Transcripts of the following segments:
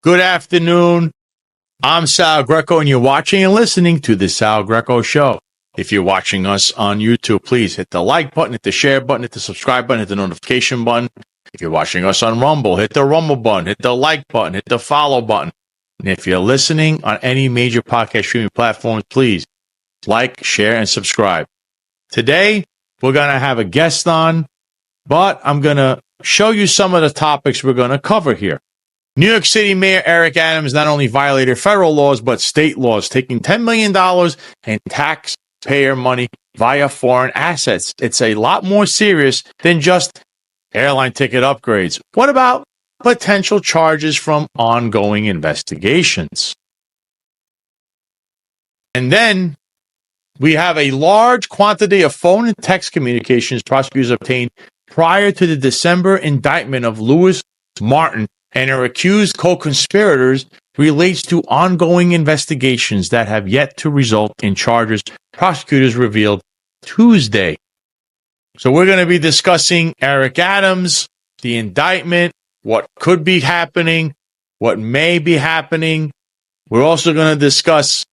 Good afternoon. I'm Sal Greco, and you're watching and listening to The Sal Greco Show. If you're watching us on YouTube, please hit the like button, hit the share button, hit the subscribe button, hit the notification button. If you're watching us on Rumble, hit the Rumble button, hit the like button, hit the follow button. And if you're listening on any major podcast streaming platforms, please like, share, and subscribe. Today, we're going to have a guest on, but I'm going to show you some of the topics we're going to cover here. New York City Mayor Eric Dym not only violated federal laws, but state laws, taking $10 million in taxpayer money via foreign assets. It's a lot more serious than just airline ticket upgrades. What about potential charges from ongoing investigations? And then we have a large quantity of phone and text communications prosecutors obtained prior to the December indictment of Lewis-Martin and her accused co-conspirators relates to ongoing investigations that have yet to result in charges, prosecutors revealed Tuesday. So we're going to be discussing Eric Dym, the indictment, what could be happening, what may be happening. We're also going to discuss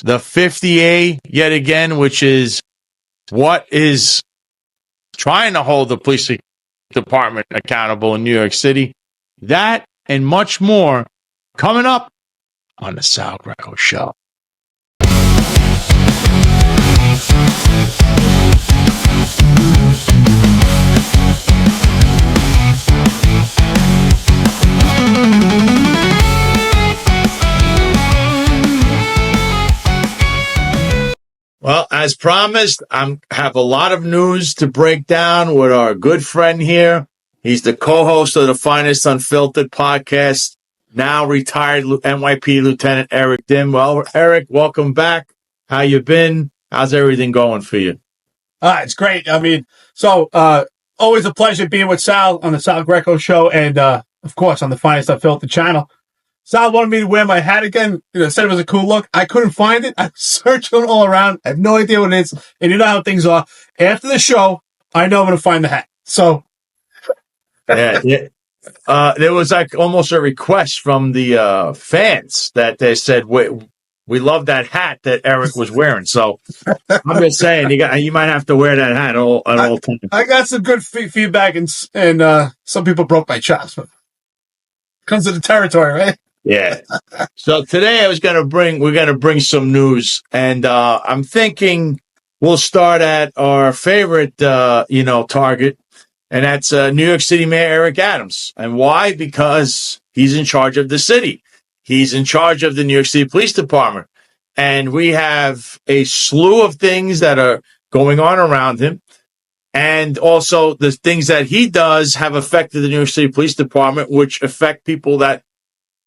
the 50A yet again, which is what is trying to hold the police department accountable in New York City. That and much more coming up on the Sal Greco Show. Well, as promised, I have a lot of news to break down with our good friend here. He's the co-host of the Finest Unfiltered podcast, now retired NYPD Lieutenant Eric Dym. Well, Eric, welcome back. How you been? How's everything going for you? It's great. I mean, always a pleasure being with Sal on the Sal Greco Show and, of course, on the Finest Unfiltered channel. Sal wanted me to wear my hat again. Said it was a cool look. I couldn't find it. I searched it all around. I have no idea what it is. And you know how things are. After the show, I know I'm going to find the hat. So... Yeah. There was like almost a request from the fans that they said, we love that hat that Eric was wearing. So I'm just saying, you might have to wear that hat at all times. I got some good feedback, and some people broke my chops. Comes to the territory, right? Yeah. So today we're going to bring some news, and I'm thinking we'll start at our favorite, target. And that's New York City Mayor Eric Dym. And why? Because he's in charge of the city. He's in charge of the New York City Police Department. And we have a slew of things that are going on around him. And also the things that he does have affected the New York City Police Department, which affect people that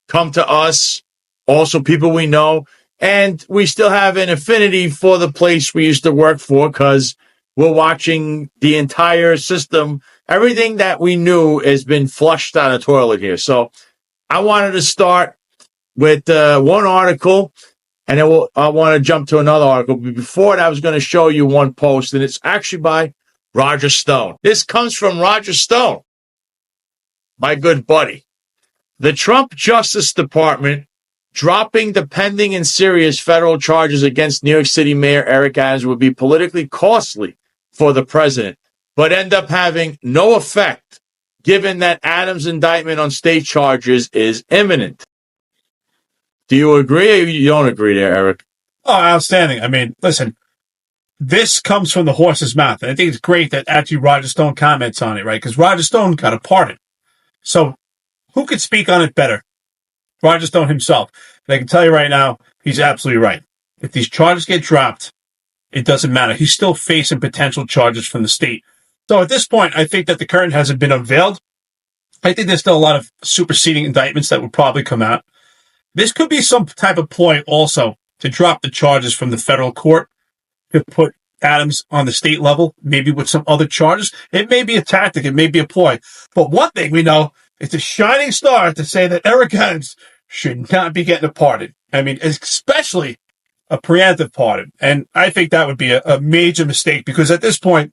come to us, also people we know. And we still have an affinity for the place we used to work for because we're watching the entire system. Everything that we knew has been flushed down the toilet here. So I wanted to start with one article, and then I want to jump to another article. But before that, I was going to show you one post, and it's actually by Roger Stone. This comes from Roger Stone, my good buddy. The Trump Justice Department dropping the pending and serious federal charges against New York City Mayor Eric Dym would be politically costly for the president, but end up having no effect given that Adams' indictment on state charges is imminent. Do you agree or you don't agree there, Eric? Oh, outstanding. I mean, listen, this comes from the horse's mouth. And I think it's great that actually Roger Stone comments on it, right? Because Roger Stone got a pardon. So who could speak on it better? Roger Stone himself. And I can tell you right now, he's absolutely right. If these charges get dropped, it doesn't matter. He's still facing potential charges from the state. So at this point, I think that the curtain hasn't been unveiled. I think there's still a lot of superseding indictments that will probably come out. This could be some type of ploy also to drop the charges from the federal court to put Dym on the state level, maybe with some other charges. It may be a tactic. It may be a ploy. But one thing we know, it's a shining star to say that Eric Dym should not be getting a pardon. I mean, especially a preemptive pardon. And I think that would be a major mistake because at this point,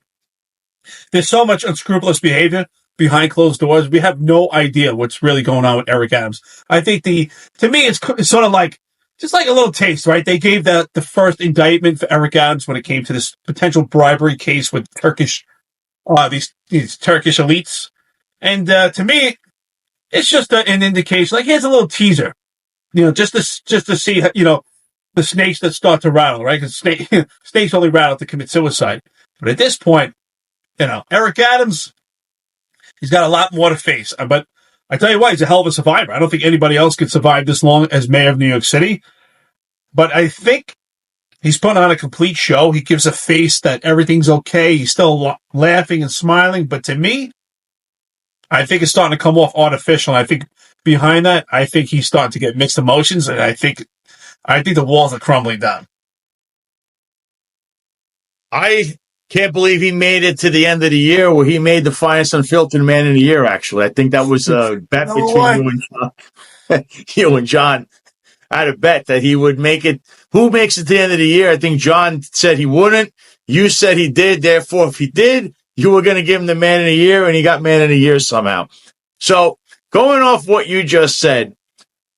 there's so much unscrupulous behavior behind closed doors, we have no idea what's really going on with Eric Adams. I think to me, it's sort of like, just like a little taste, right? They gave the first indictment for Eric Adams when it came to this potential bribery case with Turkish, these Turkish elites. And to me, it's just an indication. Like, here's a little teaser, just to see, the snakes that start to rattle, right? Because snakes only rattle to commit suicide. But at this point, Eric Adams, he's got a lot more to face. But I tell you what, he's a hell of a survivor. I don't think anybody else could survive this long as mayor of New York City. But I think he's put on a complete show. He gives a face that everything's okay. He's still laughing and smiling. But to me, I think it's starting to come off artificial. And I think behind that, I think he's starting to get mixed emotions. And I think the walls are crumbling down. I can't believe he made it to the end of the year where he made the finest unfiltered man in the year, actually. I think that was a bet between you and John. I had a bet that he would make it. Who makes it to the end of the year? I think John said he wouldn't. You said he did. Therefore, if he did, you were going to give him the man of the year, and he got man of the year somehow. So going off what you just said,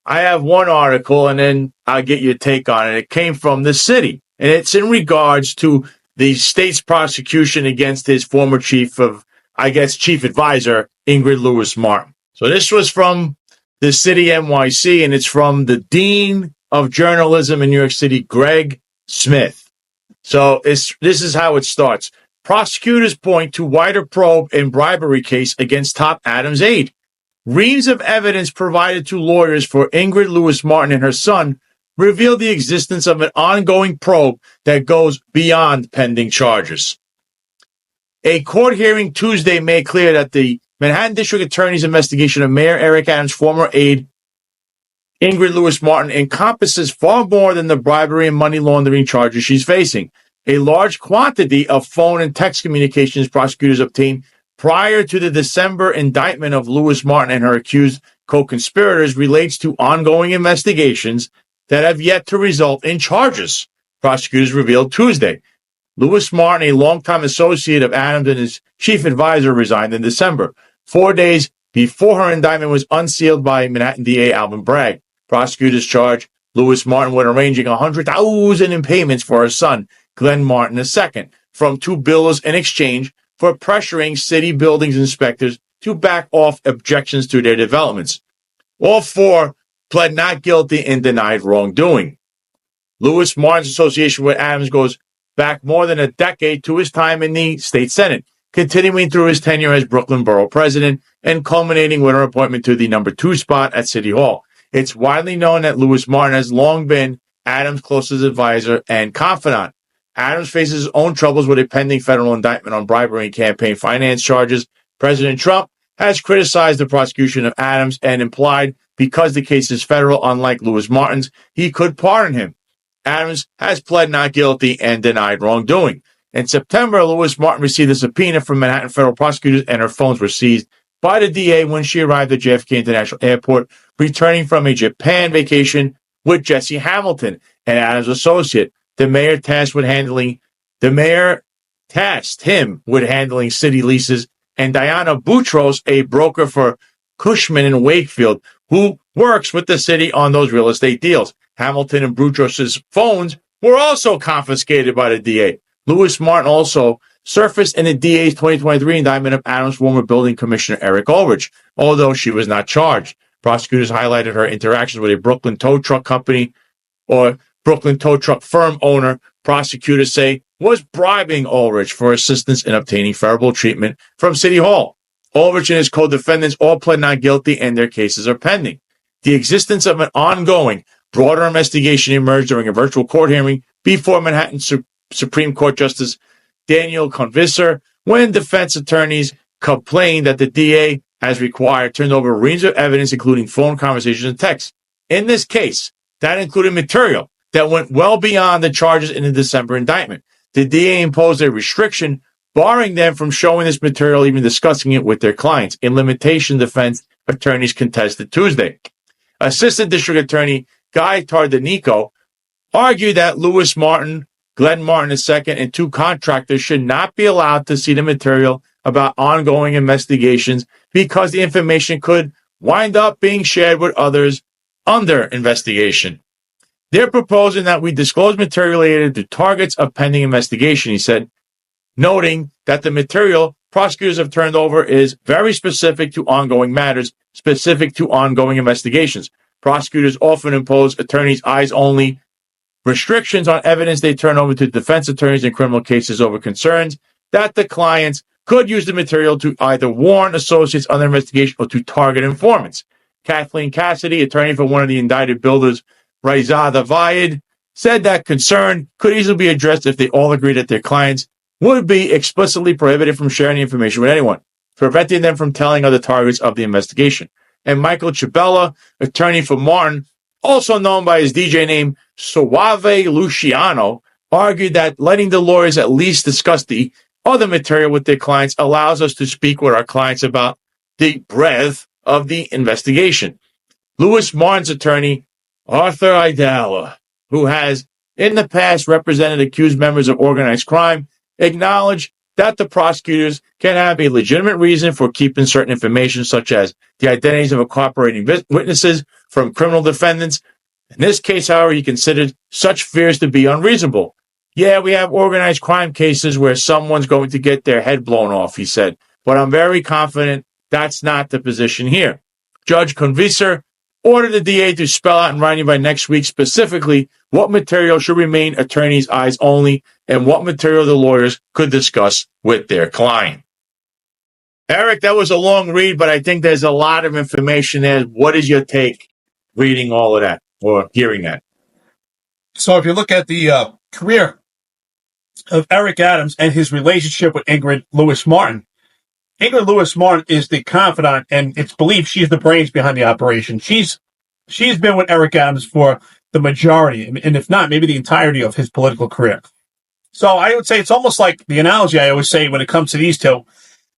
I have one article, and then I'll get your take on it. It came from the city, and it's in regards to the state's prosecution against his former chief advisor, Ingrid Lewis-Martin. So this was from the city NYC, and it's from the Dean of Journalism in New York City, Greg Smith. So this is how it starts. Prosecutors point to wider probe in bribery case against top Adams aide. Reams of evidence provided to lawyers for Ingrid Lewis-Martin and her son revealed the existence of an ongoing probe that goes beyond pending charges. A court hearing Tuesday made clear that the Manhattan District Attorney's investigation of Mayor Eric Adams' former aide, Ingrid Lewis-Martin, encompasses far more than the bribery and money laundering charges she's facing. A large quantity of phone and text communications prosecutors obtained prior to the December indictment of Lewis-Martin and her accused co-conspirators relates to ongoing investigations that have yet to result in charges, prosecutors revealed Tuesday. Lewis-Martin, a longtime associate of Adams and his chief advisor, resigned in December, 4 days before her indictment was unsealed by Manhattan DA Alvin Bragg. Prosecutors charged Lewis-Martin with arranging $100,000 in payments for her son, Glenn Martin II, from two billers in exchange for pressuring city buildings inspectors to back off objections to their developments. All four pled not guilty and denied wrongdoing. Lewis-Martin's association with Adams goes back more than a decade to his time in the state Senate, continuing through his tenure as Brooklyn Borough President and culminating with her appointment to the number 2 spot at City Hall. It's widely known that Lewis-Martin has long been Adams' closest advisor and confidant. Adams faces his own troubles with a pending federal indictment on bribery and campaign finance charges. President Trump has criticized the prosecution of Adams and implied because the case is federal, unlike Lewis-Martin's, he could pardon him. Adams has pled not guilty and denied wrongdoing. In September, Lewis-Martin received a subpoena from Manhattan federal prosecutors, and her phones were seized by the DA when she arrived at JFK International Airport, returning from a Japan vacation with Jesse Hamilton, an Adams associate. The mayor tasked him with handling city leases, and Diana Boutros, a broker for Cushman and Wakefield, who works with the city on those real estate deals. Hamilton and Boutros' phones were also confiscated by the DA. Lewis-Martin also surfaced in the DA's 2023 indictment of Adams' former building commissioner Eric Ulrich, although she was not charged. Prosecutors highlighted her interactions with a Brooklyn tow truck company or Brooklyn tow truck firm owner, prosecutors say, was bribing Ulrich for assistance in obtaining favorable treatment from City Hall. Ulrich and his co-defendants all pled not guilty, and their cases are pending. The existence of an ongoing, broader investigation emerged during a virtual court hearing before Manhattan Supreme Court Justice Daniel Convisor, when defense attorneys complained that the DA, as required, turned over reams of evidence, including phone conversations and texts. In this case, that included material that went well beyond the charges in the December indictment. The DA imposed a restriction barring them from showing this material, even discussing it with their clients, a limitation defense attorneys contested Tuesday. Assistant District Attorney Guy Tardanico argued that Lewis-Martin, Glenn Martin II, and two contractors should not be allowed to see the material about ongoing investigations because the information could wind up being shared with others under investigation. They're proposing that we disclose material related to targets of pending investigation, he said, noting that the material prosecutors have turned over is very specific to ongoing matters, specific to ongoing investigations. Prosecutors often impose attorneys' eyes only restrictions on evidence they turn over to defense attorneys in criminal cases over concerns that the clients could use the material to either warn associates under investigation or to target informants. Kathleen Cassidy, attorney for one of the indicted builders, Raizada Vayed, said that concern could easily be addressed if they all agree that their clients would be explicitly prohibited from sharing the information with anyone, preventing them from telling other targets of the investigation. And Michael Chabella, attorney for Martin, also known by his DJ name Suave Luciano, argued that letting the lawyers at least discuss the other material with their clients allows us to speak with our clients about the breadth of the investigation. Lewis-Martin's attorney, Arthur Aidala, who has in the past represented accused members of organized crime, acknowledged that the prosecutors can have a legitimate reason for keeping certain information, such as the identities of cooperating witnesses from criminal defendants. In this case, however, he considered such fears to be unreasonable. Yeah, we have organized crime cases where someone's going to get their head blown off, he said, but I'm very confident that's not the position here. Judge Conviser ordered the DA to spell out in writing by next week specifically what material should remain attorneys' eyes only and what material the lawyers could discuss with their client. Eric, that was a long read, but I think there's a lot of information there. What is your take reading all of that or hearing that? So if you look at the career of Eric Adams and his relationship with Ingrid Lewis-Martin, Ingrid Lewis-Martin is the confidant, and it's believed she's the brains behind the operation. She's been with Eric Adams for the majority, and if not, maybe the entirety of his political career. So I would say it's almost like the analogy I always say when it comes to these two.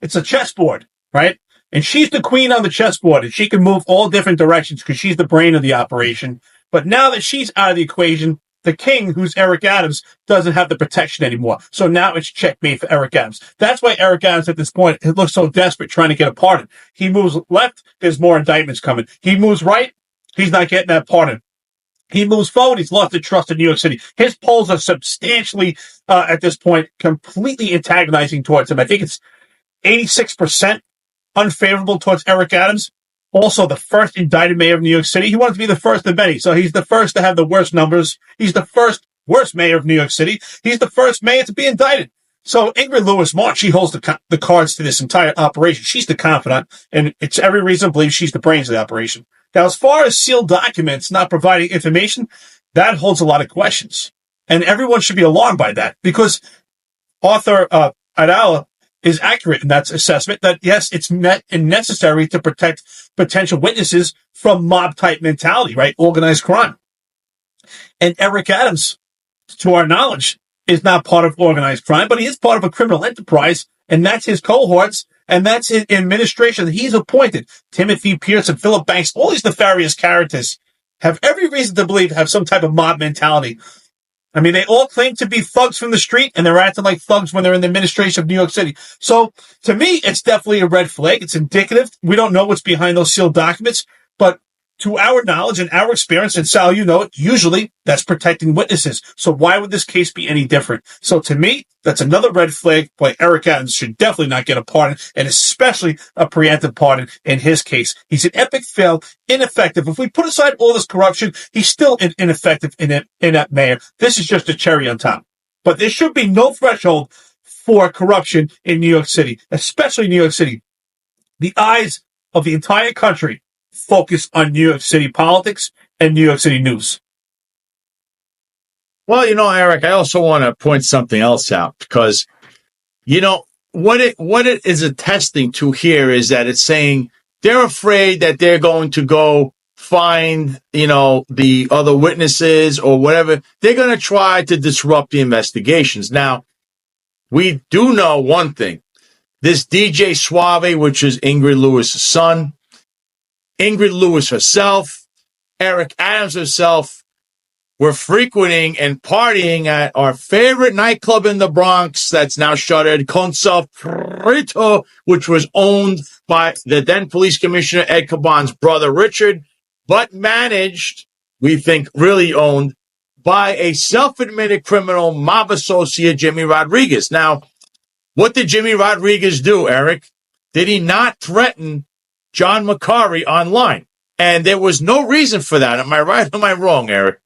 It's a chessboard, right? And she's the queen on the chessboard, and she can move all different directions because she's the brain of the operation. But now that she's out of the equation, the king, who's Eric Adams, doesn't have the protection anymore. So now it's checkmate for Eric Adams. That's why Eric Adams at this point looks so desperate trying to get a pardon. He moves left, there's more indictments coming. He moves right, he's not getting that pardon. He moves forward, he's lost the trust in New York City. His polls are substantially, at this point, completely antagonizing towards him. I think it's 86% unfavorable towards Eric Adams. Also, the first indicted mayor of New York City. He wanted to be the first of many. So he's the first to have the worst numbers. He's the first worst mayor of New York City. He's the first mayor to be indicted. So Ingrid Lewis-Martin, she holds the cards to this entire operation. She's the confidant, and it's every reason to believe she's the brains of the operation. Now, as far as sealed documents not providing information, that holds a lot of questions. And everyone should be alarmed by that because Arthur Aidala is accurate in that assessment that, yes, it's necessary to protect potential witnesses from mob-type mentality, right? Organized crime. And Eric Adams, to our knowledge, is not part of organized crime, but he is part of a criminal enterprise, and that's his cohorts, and that's his administration that he's appointed. Timothy Pearson, Philip Banks, all these nefarious characters have every reason to believe have some type of mob mentality. I mean, they all claim to be thugs from the street, and they're acting like thugs when they're in the administration of New York City. So, to me, it's definitely a red flag. It's indicative. We don't know what's behind those sealed documents, but to our knowledge and our experience, and Sal, you know it, usually that's protecting witnesses. So why would this case be any different? So to me, that's another red flag why Eric Adams should definitely not get a pardon, and especially a preemptive pardon in his case. He's an epic fail, ineffective. If we put aside all this corruption, he's still ineffective in that mayor. This is just a cherry on top. But there should be no threshold for corruption in New York City, especially New York City. The eyes of the entire country focus on New York City politics and New York City news. Well, Eric, I also want to point something else out because, what it is attesting to here is that it's saying they're afraid that they're going to go find, the other witnesses or whatever. They're going to try to disrupt the investigations. Now, we do know one thing. This DJ Suave, which is Ingrid Lewis' son, Ingrid Lewis herself, Eric Adams herself, were frequenting and partying at our favorite nightclub in the Bronx that's now shuttered, Consa Frito, which was owned by the then police commissioner Ed Caban's brother Richard, but managed, we think really owned, by a self-admitted criminal mob associate, Jimmy Rodriguez. Now, what did Jimmy Rodriguez do, Eric? Did he not threaten John Macari online? And there was no reason for that. Am I right or am I wrong, Eric?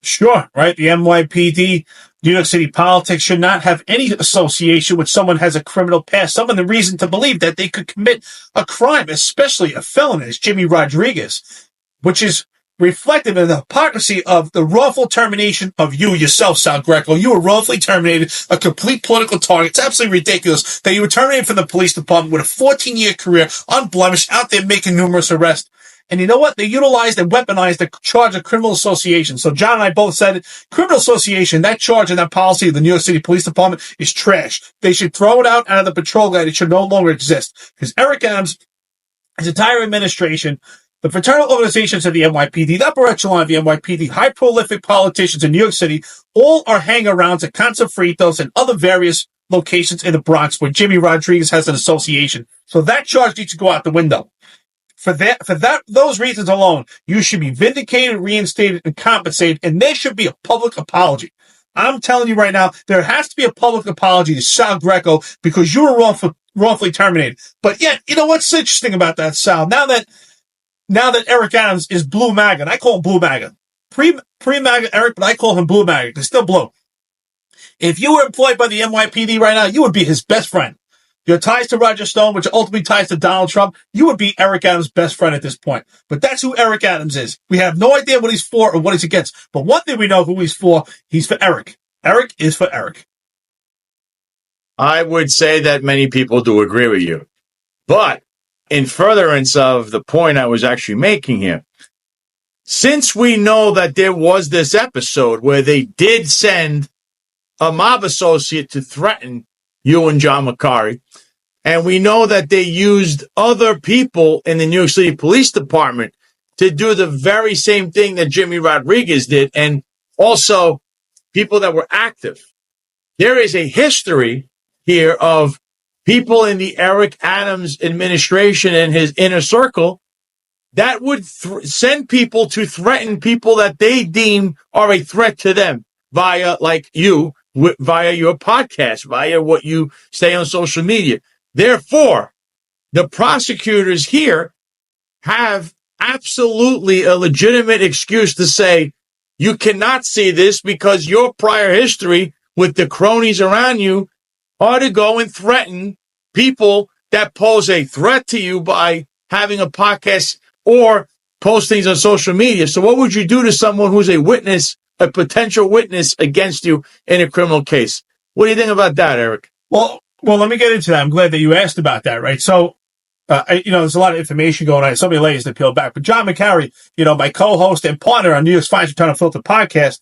Sure, right? The NYPD, New York City politics should not have any association with someone who has a criminal past, someone the reason to believe that they could commit a crime, especially a felon as Jimmy Rodriguez, which is reflective in the hypocrisy of the wrongful termination of you yourself, Sal Greco. You were wrongfully terminated, a complete political target. It's absolutely ridiculous that you were terminated from the police department with a 14-year career, unblemished, out there making numerous arrests. And you know what? They utilized and weaponized the charge of criminal association. So John and I both said it. Criminal association, that charge and that policy of the New York City Police Department is trash. They should throw it out of the patrol guide. It should no longer exist. Because Eric Adams, his entire administration, the fraternal organizations of the NYPD, the upper echelon of the NYPD, high prolific politicians in New York City, all are hanging around at Consa Fritos and other various locations in the Bronx where Jimmy Rodriguez has an association. So that charge needs to go out the window. For those reasons alone, you should be vindicated, reinstated, and compensated, and there should be a public apology. I'm telling you right now, there has to be a public apology to Sal Greco because you were wrongfully terminated. But yet, you know what's interesting about that, Sal? Now that Eric Adams is Blue MAGA, and I call him Blue MAGA. Pre-MAGA Eric, but I call him Blue MAGA. He's still blue. If you were employed by the NYPD right now, you would be his best friend. Your ties to Roger Stone, which ultimately ties to Donald Trump, you would be Eric Adams' best friend at this point. But that's who Eric Adams is. We have no idea what he's for or what he's against. But one thing we know who he's for Eric. Eric is for Eric. I would say that many people do agree with you. But in furtherance of the point I was actually making here, since we know that there was this episode where they did send a mob associate to threaten you and John Macari, and we know that they used other people in the New York City Police Department to do the very same thing that Jimmy Rodriguez did, and also people that were active. There is a history here of people in the Eric Adams administration and his inner circle that would send people to threaten people that they deem are a threat to them via, like you, via your podcast, via what you say on social media. Therefore, the prosecutors here have absolutely a legitimate excuse to say, you cannot see this because your prior history with the cronies around you are to go and threaten people that pose a threat to you by having a podcast or postings on social media. So what would you do to someone who's a witness, a potential witness against you in a criminal case? What do you think about that, Eric? Well, let me get into that. I'm glad that you asked about that, right? So, there's a lot of information going on. So many layers to peel back. But John Macari, my co-host and partner on New York's Finest Return Filter podcast,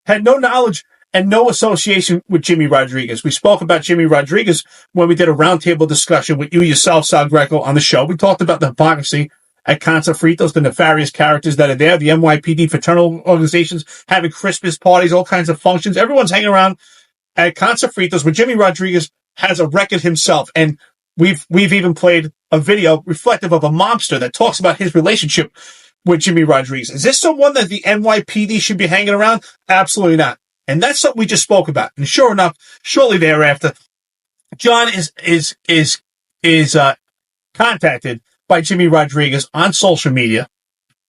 had no knowledge and no association with Jimmy Rodriguez. We spoke about Jimmy Rodriguez when we did a roundtable discussion with you yourself, Sal Greco, on the show. We talked about the hypocrisy at Consa Fritos, the nefarious characters that are there, the NYPD fraternal organizations having Christmas parties, all kinds of functions. Everyone's hanging around at Consa Fritos where Jimmy Rodriguez has a record himself. And we've even played a video reflective of a mobster that talks about his relationship with Jimmy Rodriguez. Is this someone that the NYPD should be hanging around? Absolutely not. And that's something we just spoke about. And sure enough, shortly thereafter, John is contacted by Jimmy Rodriguez on social media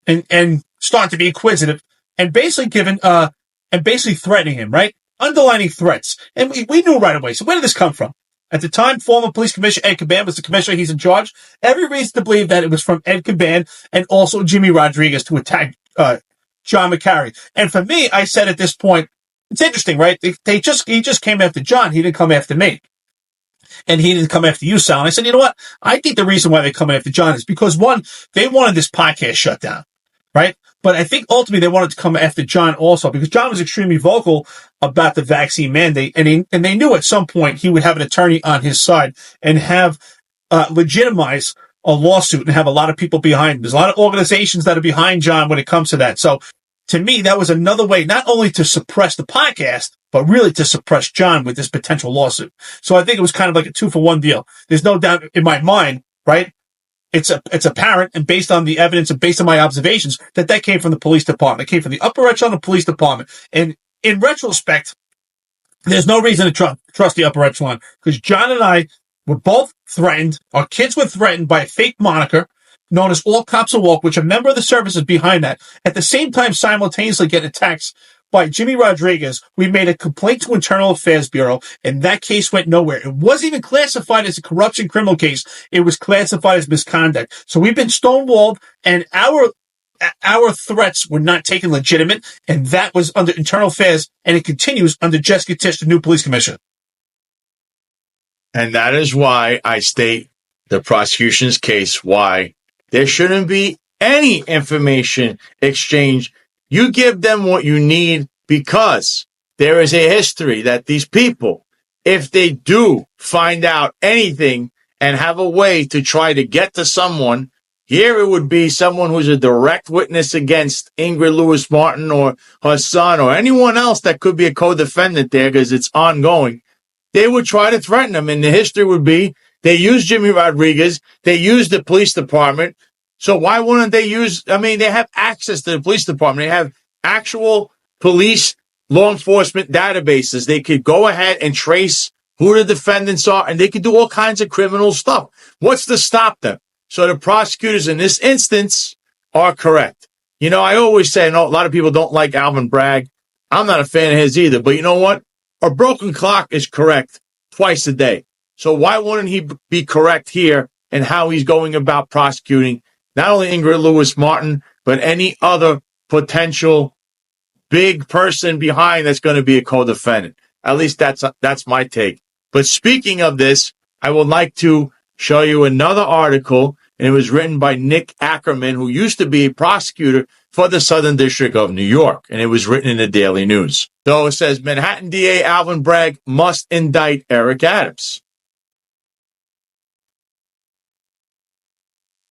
and starting to be inquisitive and basically threatening him, right? Underlining threats. And we knew right away. So where did this come from? At the time, former police commissioner Ed Caban was the commissioner. He's in charge. Every reason to believe that it was from Ed Caban and also Jimmy Rodriguez to attack John Macari. And for me, I said at this point, it's interesting, right? He just came after John. He didn't come after me. And he didn't come after you, Sal. And I said, you know what? I think the reason why they're coming after John is because, one, they wanted this podcast shut down, right? But I think ultimately they wanted to come after John also because John was extremely vocal about the vaccine mandate. And they knew at some point he would have an attorney on his side and have legitimize a lawsuit and have a lot of people behind him. There's a lot of organizations that are behind John when it comes to that. So to me, that was another way not only to suppress the podcast, but really to suppress John with this potential lawsuit. So I think it was kind of like a 2-for-1 deal. There's no doubt in my mind, right? It's apparent, and based on the evidence and based on my observations, that came from the police department. It came from the upper echelon of the police department. And in retrospect, there's no reason to trust the upper echelon, because John and I were both threatened. Our kids were threatened by a fake moniker known as All Cops Are Woke, which a member of the service is behind that. At the same time, simultaneously getting attacks by Jimmy Rodriguez. We made a complaint to Internal Affairs Bureau, and that case went nowhere. It wasn't even classified as a corruption criminal case. It was classified as misconduct. So we've been stonewalled, and our threats were not taken legitimate, and that was under Internal Affairs, and it continues under Jessica Tisch, the new police commissioner. And that is why I state the prosecution's case, why there shouldn't be any information exchange. You give them what you need, because there is a history that these people, if they do find out anything and have a way to try to get to someone, here it would be someone who's a direct witness against Ingrid Lewis-Martin or her son or anyone else that could be a co-defendant there, because it's ongoing. They would try to threaten them, and the history would be they used Jimmy Rodriguez, they used the police department. So why wouldn't they they have access to the police department. They have actual police law enforcement databases. They could go ahead and trace who the defendants are, and they could do all kinds of criminal stuff. What's to stop them? So the prosecutors in this instance are correct. I always say, a lot of people don't like Alvin Bragg. I'm not a fan of his either, but you know what? A broken clock is correct twice a day. So why wouldn't he be correct here in how he's going about prosecuting not only Ingrid Lewis-Martin, but any other potential big person behind that's going to be a co-defendant? At least that's my take. But speaking of this, I would like to show you another article, and it was written by Nick Ackerman, who used to be a prosecutor for the Southern District of New York, and it was written in the Daily News. So it says, Manhattan DA Alvin Bragg must indict Eric Adams.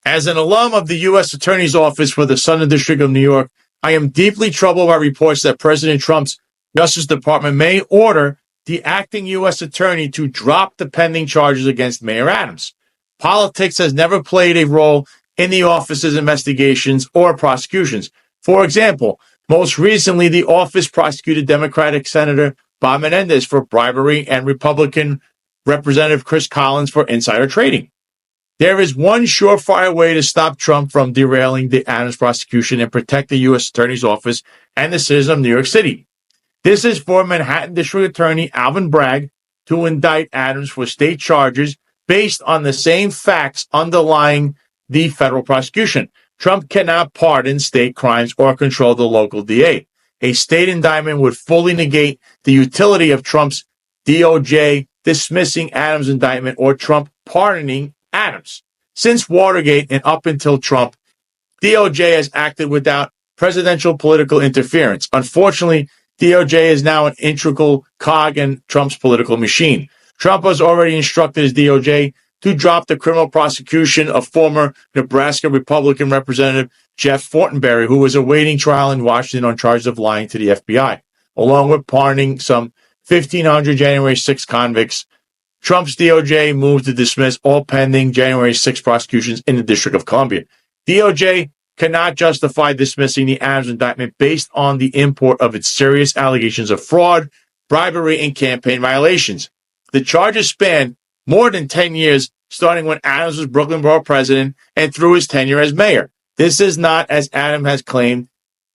As an alum of the U.S. Attorney's Office for the Southern District of New York, I am deeply troubled by reports that President Trump's Justice Department may order the acting U.S. Attorney to drop the pending charges against Mayor Adams. Politics has never played a role in the office's investigations or prosecutions. For example, most recently, the office prosecuted Democratic Senator Bob Menendez for bribery and Republican Representative Chris Collins for insider trading. There is one surefire way to stop Trump from derailing the Adams prosecution and protect the U.S. Attorney's Office and the citizens of New York City. This is for Manhattan District Attorney Alvin Bragg to indict Adams for state charges based on the same facts underlying the federal prosecution. Trump cannot pardon state crimes or control the local DA. A state indictment would fully negate the utility of Trump's DOJ dismissing Adams' indictment or Trump pardoning Adams. Since Watergate and up until Trump, DOJ has acted without presidential political interference. Unfortunately, DOJ is now an integral cog in Trump's political machine. Trump has already instructed his DOJ to drop the criminal prosecution of former Nebraska Republican Representative Jeff Fortenberry, who was awaiting trial in Washington on charges of lying to the FBI, along with pardoning some 1,500 January 6 convicts. Trump's DOJ moved to dismiss all pending January 6 prosecutions in the District of Columbia. DOJ cannot justify dismissing the Adams indictment based on the import of its serious allegations of fraud, bribery, and campaign violations. The charges span more than 10 years, starting when Adams was Brooklyn Borough President and through his tenure as mayor. This is not, as Adams has claimed,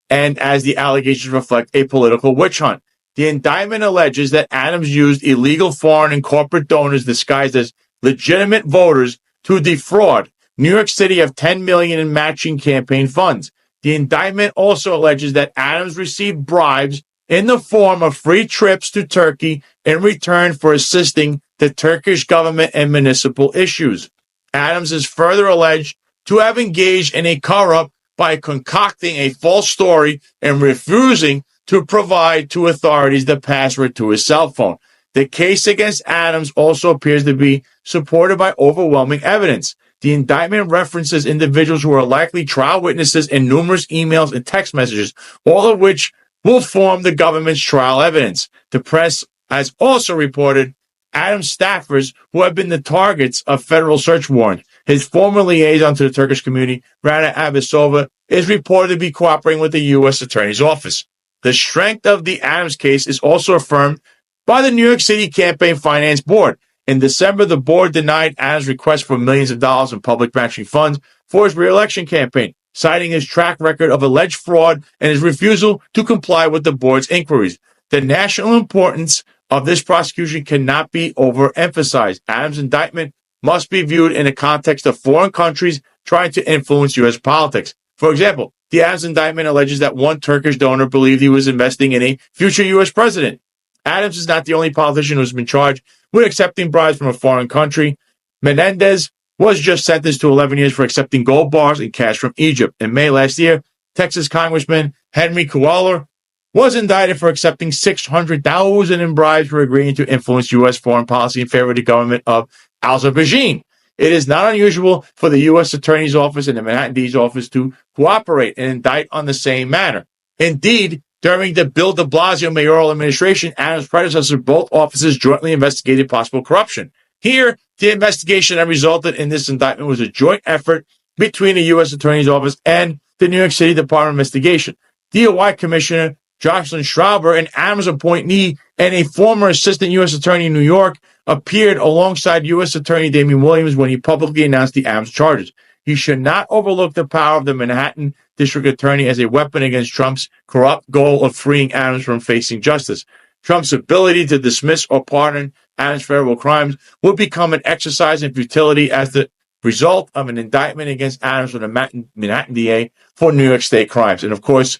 and as the allegations reflect, a political witch hunt. The indictment alleges that Adams used illegal foreign and corporate donors disguised as legitimate voters to defraud New York City of $10 million in matching campaign funds. The indictment also alleges that Adams received bribes in the form of free trips to Turkey in return for assisting the Turkish government in municipal issues. Adams is further alleged to have engaged in a cover-up by concocting a false story and refusing to provide to authorities the password to his cell phone. The case against Adams also appears to be supported by overwhelming evidence. The indictment references individuals who are likely trial witnesses in numerous emails and text messages, all of which will form the government's trial evidence. The press has also reported Adams staffers who have been the targets of federal search warrants. His former liaison to the Turkish community, Rana Abasova, is reported to be cooperating with the U.S. Attorney's Office. The strength of the Adams case is also affirmed by the New York City Campaign Finance Board. In December, the board denied Adams' request for millions of dollars in public matching funds for his re-election campaign, citing his track record of alleged fraud and his refusal to comply with the board's inquiries. The national importance of this prosecution cannot be overemphasized. Adams' indictment must be viewed in the context of foreign countries trying to influence U.S. politics. For example, the Adams indictment alleges that one Turkish donor believed he was investing in a future U.S. president. Adams is not the only politician who has been charged with accepting bribes from a foreign country. Menendez was just sentenced to 11 years for accepting gold bars and cash from Egypt. In May last year, Texas Congressman Henry Cuellar was indicted for accepting $600,000 in bribes for agreeing to influence U.S. foreign policy in favor of the government of Azerbaijan. It is not unusual for the U.S. Attorney's Office and the Manhattan DA's office to cooperate and indict on the same manner. Indeed, during the Bill de Blasio mayoral administration, Adams' predecessor, both offices jointly investigated possible corruption. Here, the investigation that resulted in this indictment was a joint effort between the U.S. Attorney's Office and the New York City Department of Investigation. DOI Commissioner Jocelyn Schrauber, an Adams appointee and a former assistant U.S. attorney in New York, appeared alongside U.S. Attorney Damian Williams when he publicly announced the Adams charges. He should not overlook the power of the Manhattan District Attorney as a weapon against Trump's corrupt goal of freeing Adams from facing justice. Trump's ability to dismiss or pardon Adams' federal crimes would become an exercise in futility as the result of an indictment against Adams from the Manhattan DA for New York State crimes. And of course,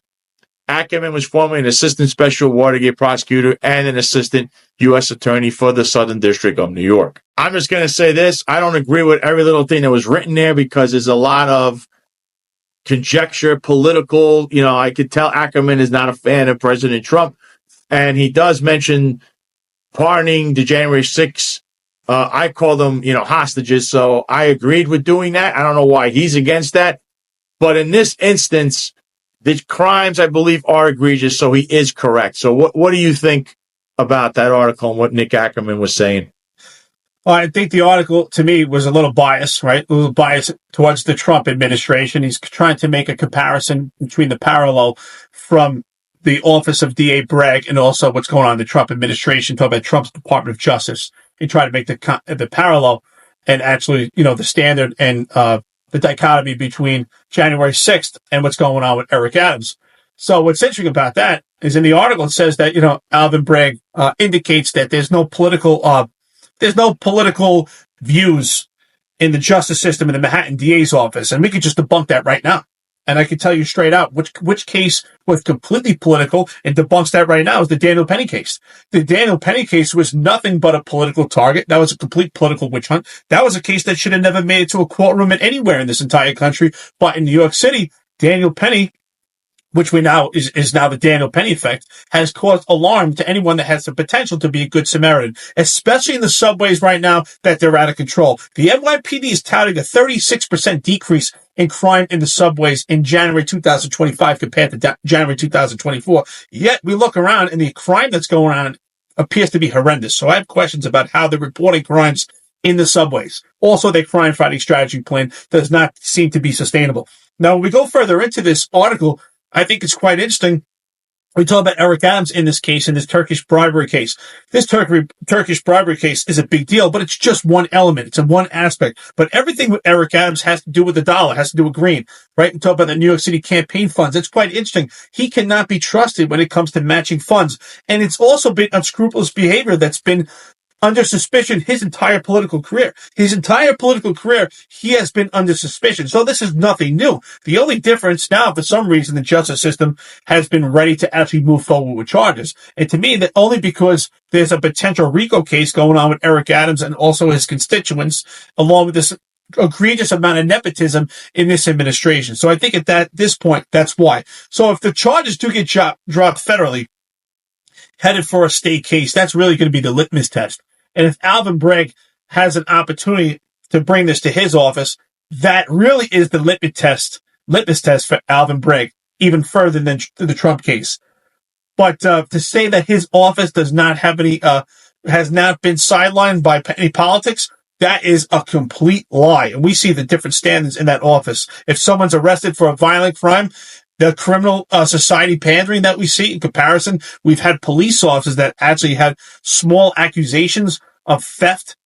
Ackerman was formerly an assistant special Watergate prosecutor and an assistant U.S. attorney for the Southern District of New York. I'm just going to say this. I don't agree with every little thing that was written there because there's a lot of conjecture, political. I could tell Ackerman is not a fan of President Trump, and he does mention pardoning the January 6th. I call them, hostages, so I agreed with doing that. I don't know why he's against that. But in this instance, the crimes, I believe, are egregious, so he is correct. So what do you think about that article and what Nick Ackerman was saying? Well, I think the article, to me, was a little biased, right? A little biased towards the Trump administration. He's trying to make a comparison between the parallel from the office of DA Bragg and also what's going on in the Trump administration, talk about Trump's Department of Justice. He tried to make the parallel and actually, the standard and the dichotomy between January 6th and what's going on with Eric Adams. So what's interesting about that is in the article, it says that, Alvin Bragg indicates that there's no political views in the justice system in the Manhattan DA's office. And we could just debunk that right now. And I can tell you straight out which case was completely political and debunks that right now is the Daniel Penny case. The Daniel Penny case was nothing but a political target. That was a complete political witch hunt. That was a case that should have never made it to a courtroom anywhere in this entire country. But in New York City, Daniel Penny, which we now is now the Daniel Penny effect, has caused alarm to anyone that has the potential to be a good Samaritan, especially in the subways right now that they're out of control. The NYPD is touting a 36% decrease in crime in the subways in January 2025 compared to January 2024. Yet we look around and the crime that's going on appears to be horrendous. So I have questions about how they're reporting crimes in the subways. Also, their crime fighting strategy plan does not seem to be sustainable. Now, when we go further into this article, I think it's quite interesting. We talk about Eric Adams in this case, in this Turkish bribery case. This Turkish bribery case is a big deal, but it's just one element. It's in one aspect. But everything with Eric Adams has to do with the dollar, has to do with green, right? We talk about the New York City campaign funds. It's quite interesting. He cannot be trusted when it comes to matching funds. And it's also been unscrupulous behavior that's been under suspicion his entire political career. His entire political career, he has been under suspicion. So this is nothing new. The only difference now, for some reason, the justice system has been ready to actually move forward with charges. And to me, that only because there's a potential RICO case going on with Eric Adams and also his constituents, along with this egregious amount of nepotism in this administration. So I think at this point, that's why. So if the charges do get dropped federally, headed for a state case, that's really going to be the litmus test. And if Alvin Bragg has an opportunity to bring this to his office, that really is the litmus test for Alvin Bragg, even further than the Trump case. But to say that his office does not have any, has not been sidelined by any politics, that is a complete lie. And we see the different standards in that office. If someone's arrested for a violent crime, the criminal society pandering that we see in comparison, we've had police officers that actually had small accusations of theft.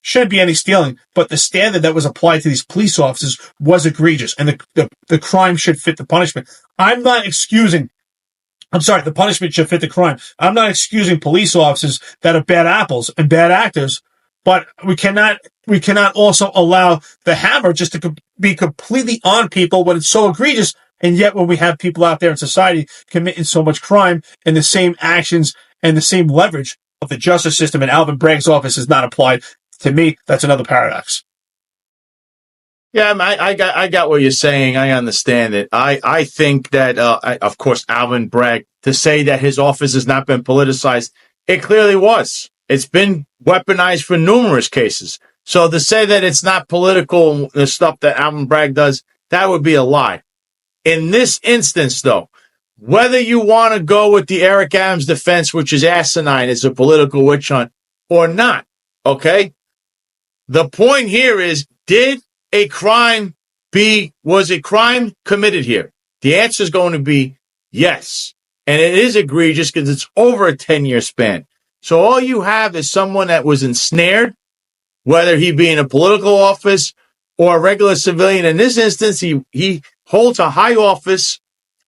Shouldn't be any stealing, but the standard that was applied to these police officers was egregious, and the crime should fit the punishment. The punishment should fit the crime. I'm not excusing police officers that are bad apples and bad actors, but we cannot also allow the hammer just to be completely on people when it's so egregious, and yet when we have people out there in society committing so much crime and the same actions and the same leverage of the justice system in Alvin Bragg's office is not applied. To me, that's another paradox. Yeah, I got what you're saying. I understand it. I think that, of course, Alvin Bragg, to say that his office has not been politicized, it clearly was. It's been weaponized for numerous cases. So to say that it's not political, the stuff that Alvin Bragg does, that would be a lie. In this instance, though, whether you want to go with the Eric Adams defense, which is asinine, it's a political witch hunt, or not, okay? The point here is, was a crime committed here? The answer is going to be yes. And it is egregious because it's over a 10-year span. So all you have is someone that was ensnared, whether he be in a political office or a regular civilian. In this instance, he holds a high office,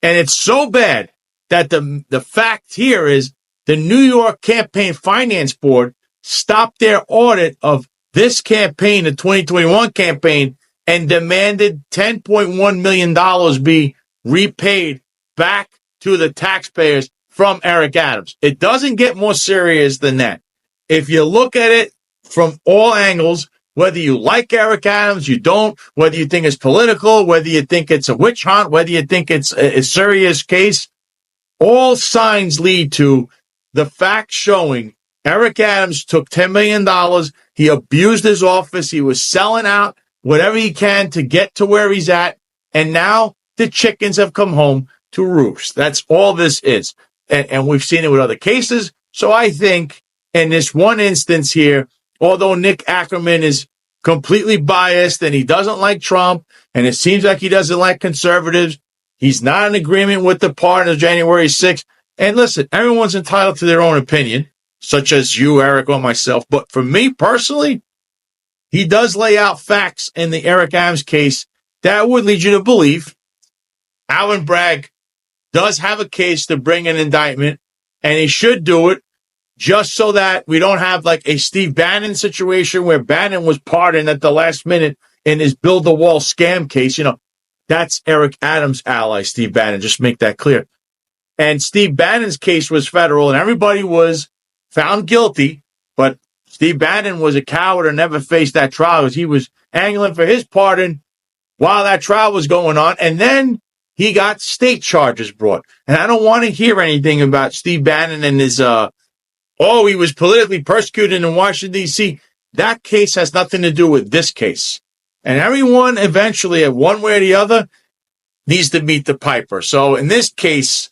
and it's so bad that the fact here is the New York Campaign Finance Board stopped their audit of this campaign, the 2021 campaign, and demanded $10.1 million be repaid back to the taxpayers from Eric Adams. It doesn't get more serious than that. If you look at it from all angles, whether you like Eric Adams, you don't, whether you think it's political, whether you think it's a witch hunt, whether you think it's a serious case, all signs lead to the fact showing Eric Adams took $10 million. He abused his office. He was selling out whatever he can to get to where he's at. And now the chickens have come home to roost. That's all this is. And we've seen it with other cases. So I think in this one instance here, although Nick Ackerman is completely biased and he doesn't like Trump, and it seems like he doesn't like conservatives, he's not in agreement with the part of January 6th. And listen, everyone's entitled to their own opinion, such as you, Eric, or myself. But for me personally, he does lay out facts in the Eric Adams case that would lead you to believe Alvin Bragg does have a case to bring an indictment, and he should do it just so that we don't have like a Steve Bannon situation where Bannon was pardoned at the last minute in his Build the Wall scam case. You know, that's Eric Adams' ally, Steve Bannon. Just make that clear. And Steve Bannon's case was federal, and everybody was found guilty, but Steve Bannon was a coward and never faced that trial because he was angling for his pardon while that trial was going on. And then he got state charges brought. And I don't want to hear anything about Steve Bannon and his, he was politically persecuted in Washington, D.C. That case has nothing to do with this case. And everyone eventually, one way or the other, needs to meet the piper. So in this case,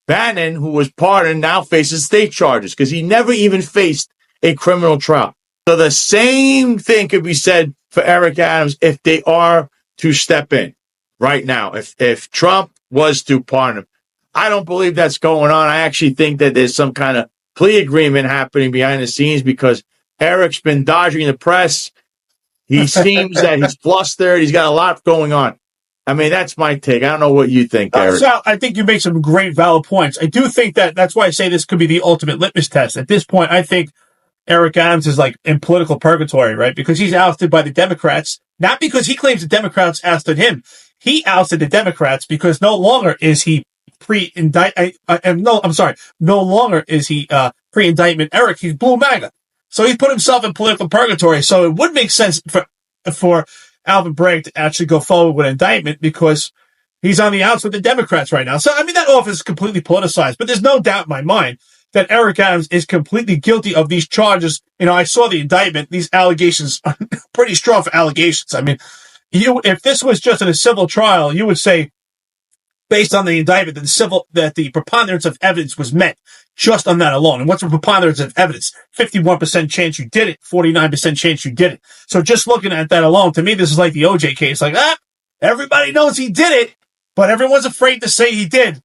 Bannon, who was pardoned, now faces state charges because he never even faced a criminal trial. So the same thing could be said for Eric Adams if they are to step in right now. If Trump was to pardon him, I don't believe that's going on. I actually think that there's some kind of plea agreement happening behind the scenes because Eric's been dodging the press. He seems that he's flustered. He's got a lot going on. I mean, that's my take. I don't know what you think, Eric. Sal, I think you make some great, valid points. I do think that's why I say this could be the ultimate litmus test. At this point, I think Eric Adams is like in political purgatory, right? Because he's ousted by the Democrats, not because he claims the Democrats ousted him. He ousted the Democrats because no longer is he pre-indictment Eric. He's blue MAGA. So he put himself in political purgatory. So it would make sense for Alvin Bragg to actually go forward with an indictment because he's on the outs with the Democrats right now. So, I mean, that office is completely politicized, but there's no doubt in my mind that Eric Adams is completely guilty of these charges. You know, I saw the indictment. These allegations are pretty strong for allegations. I mean, if this was just in a civil trial, you would say, based on the indictment, that the preponderance of evidence was met just on that alone. And what's the preponderance of evidence? 51% chance you did it, 49% chance you did it. So just looking at that alone, to me, this is like the OJ case. Like, everybody knows he did it, but everyone's afraid to say he did.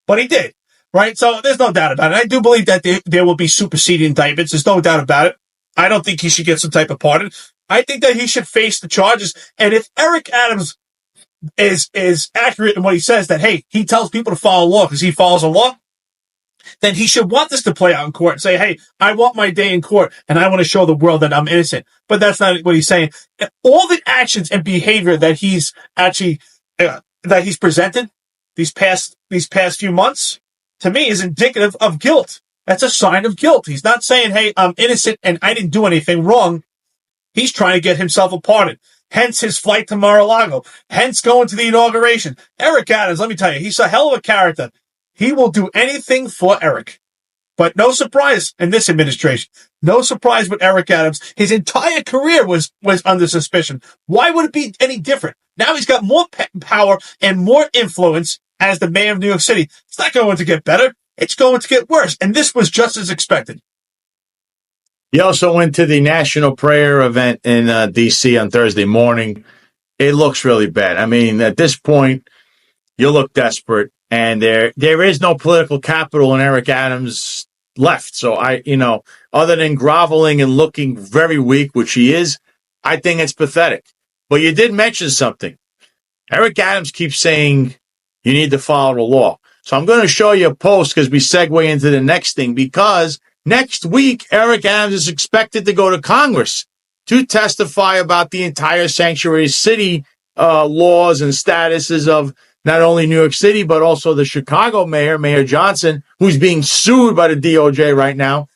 But he did, right? So there's no doubt about it. I do believe that there will be superseding indictments. There's no doubt about it. I don't think he should get some type of pardon. I think that he should face the charges. And if Eric Adams is accurate in what he says, that, hey, he tells people to follow law because he follows the law, then he should want this to play out in court and say, hey, I want my day in court and I want to show the world that I'm innocent. But that's not what he's saying. All the actions and behavior that he's actually, that he's presented these past few months, to me, is indicative of guilt. That's a sign of guilt. He's not saying, hey, I'm innocent and I didn't do anything wrong. He's trying to get himself a pardon. Hence his flight to Mar-a-Lago. Hence going to the inauguration. Eric Adams, let me tell you, he's a hell of a character. He will do anything for Eric. But no surprise in this administration. No surprise with Eric Adams. His entire career was under suspicion. Why would it be any different? Now he's got more power and more influence as the mayor of New York City. It's not going to get better. It's going to get worse. And this was just as expected. He also went to the National Prayer event in D.C. on Thursday morning. It looks really bad. I mean, at this point, you look desperate, and there is no political capital in Eric Adams left. So other than groveling and looking very weak, which he is, I think it's pathetic. But you did mention something. Eric Adams keeps saying you need to follow the law. So I'm going to show you a post because we segue into the next thing, because next week, Eric Adams is expected to go to Congress to testify about the entire sanctuary city laws and statuses of not only New York City, but also the Chicago mayor, Mayor Johnson, who's being sued by the DOJ right now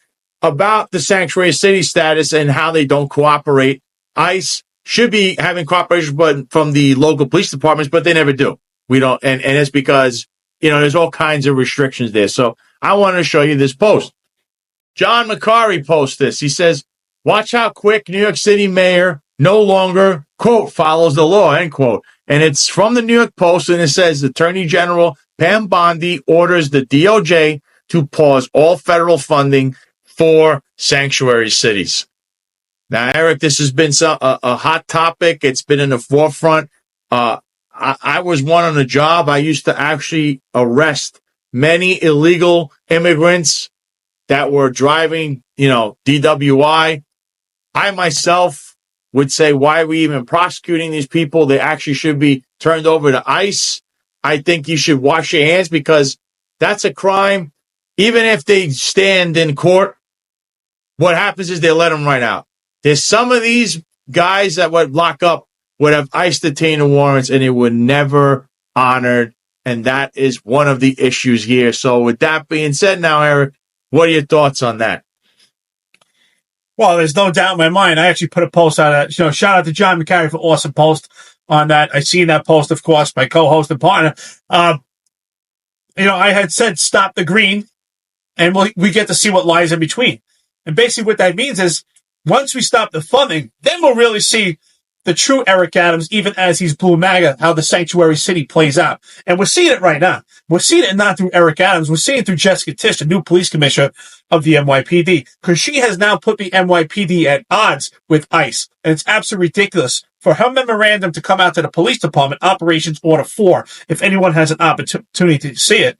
about the sanctuary city status and how they don't cooperate. ICE should be having cooperation from the local police departments, but they never do. We don't, and it's because, there's all kinds of restrictions there. So I want to show you this post. John McCarry posts this. He says, watch how quick New York City mayor no longer, quote, follows the law, end quote. And it's from the New York Post, and it says Attorney General Pam Bondi orders the DOJ to pause all federal funding for sanctuary cities. Now, Eric, this has been a hot topic. It's been in the forefront. I was one on the job. I used to actually arrest many illegal immigrants that were driving, DWI. I myself would say, why are we even prosecuting these people? They actually should be turned over to ICE. I think you should wash your hands because that's a crime. Even if they stand in court, what happens is they let them right out. There's some of these guys that would lock up would have ICE detainer warrants and it would never honored. And that is one of the issues here. So with that being said now, Eric, what are your thoughts on that? Well, there's no doubt in my mind. I actually put a post out. Shout out to John McCarry for awesome post on that. I seen that post, of course, my co-host and partner. I had said stop the green, and we get to see what lies in between. And basically what that means is once we stop the funding, then we'll really see the true Eric Adams, even as he's blue MAGA, how the sanctuary city plays out. And we're seeing it right now. We're seeing it not through Eric Adams. We're seeing it through Jessica Tisch, the new police commissioner of the NYPD, because she has now put the NYPD at odds with ICE. And it's absolutely ridiculous for her memorandum to come out to the police department, Operations Order 4, if anyone has an opportunity to see it.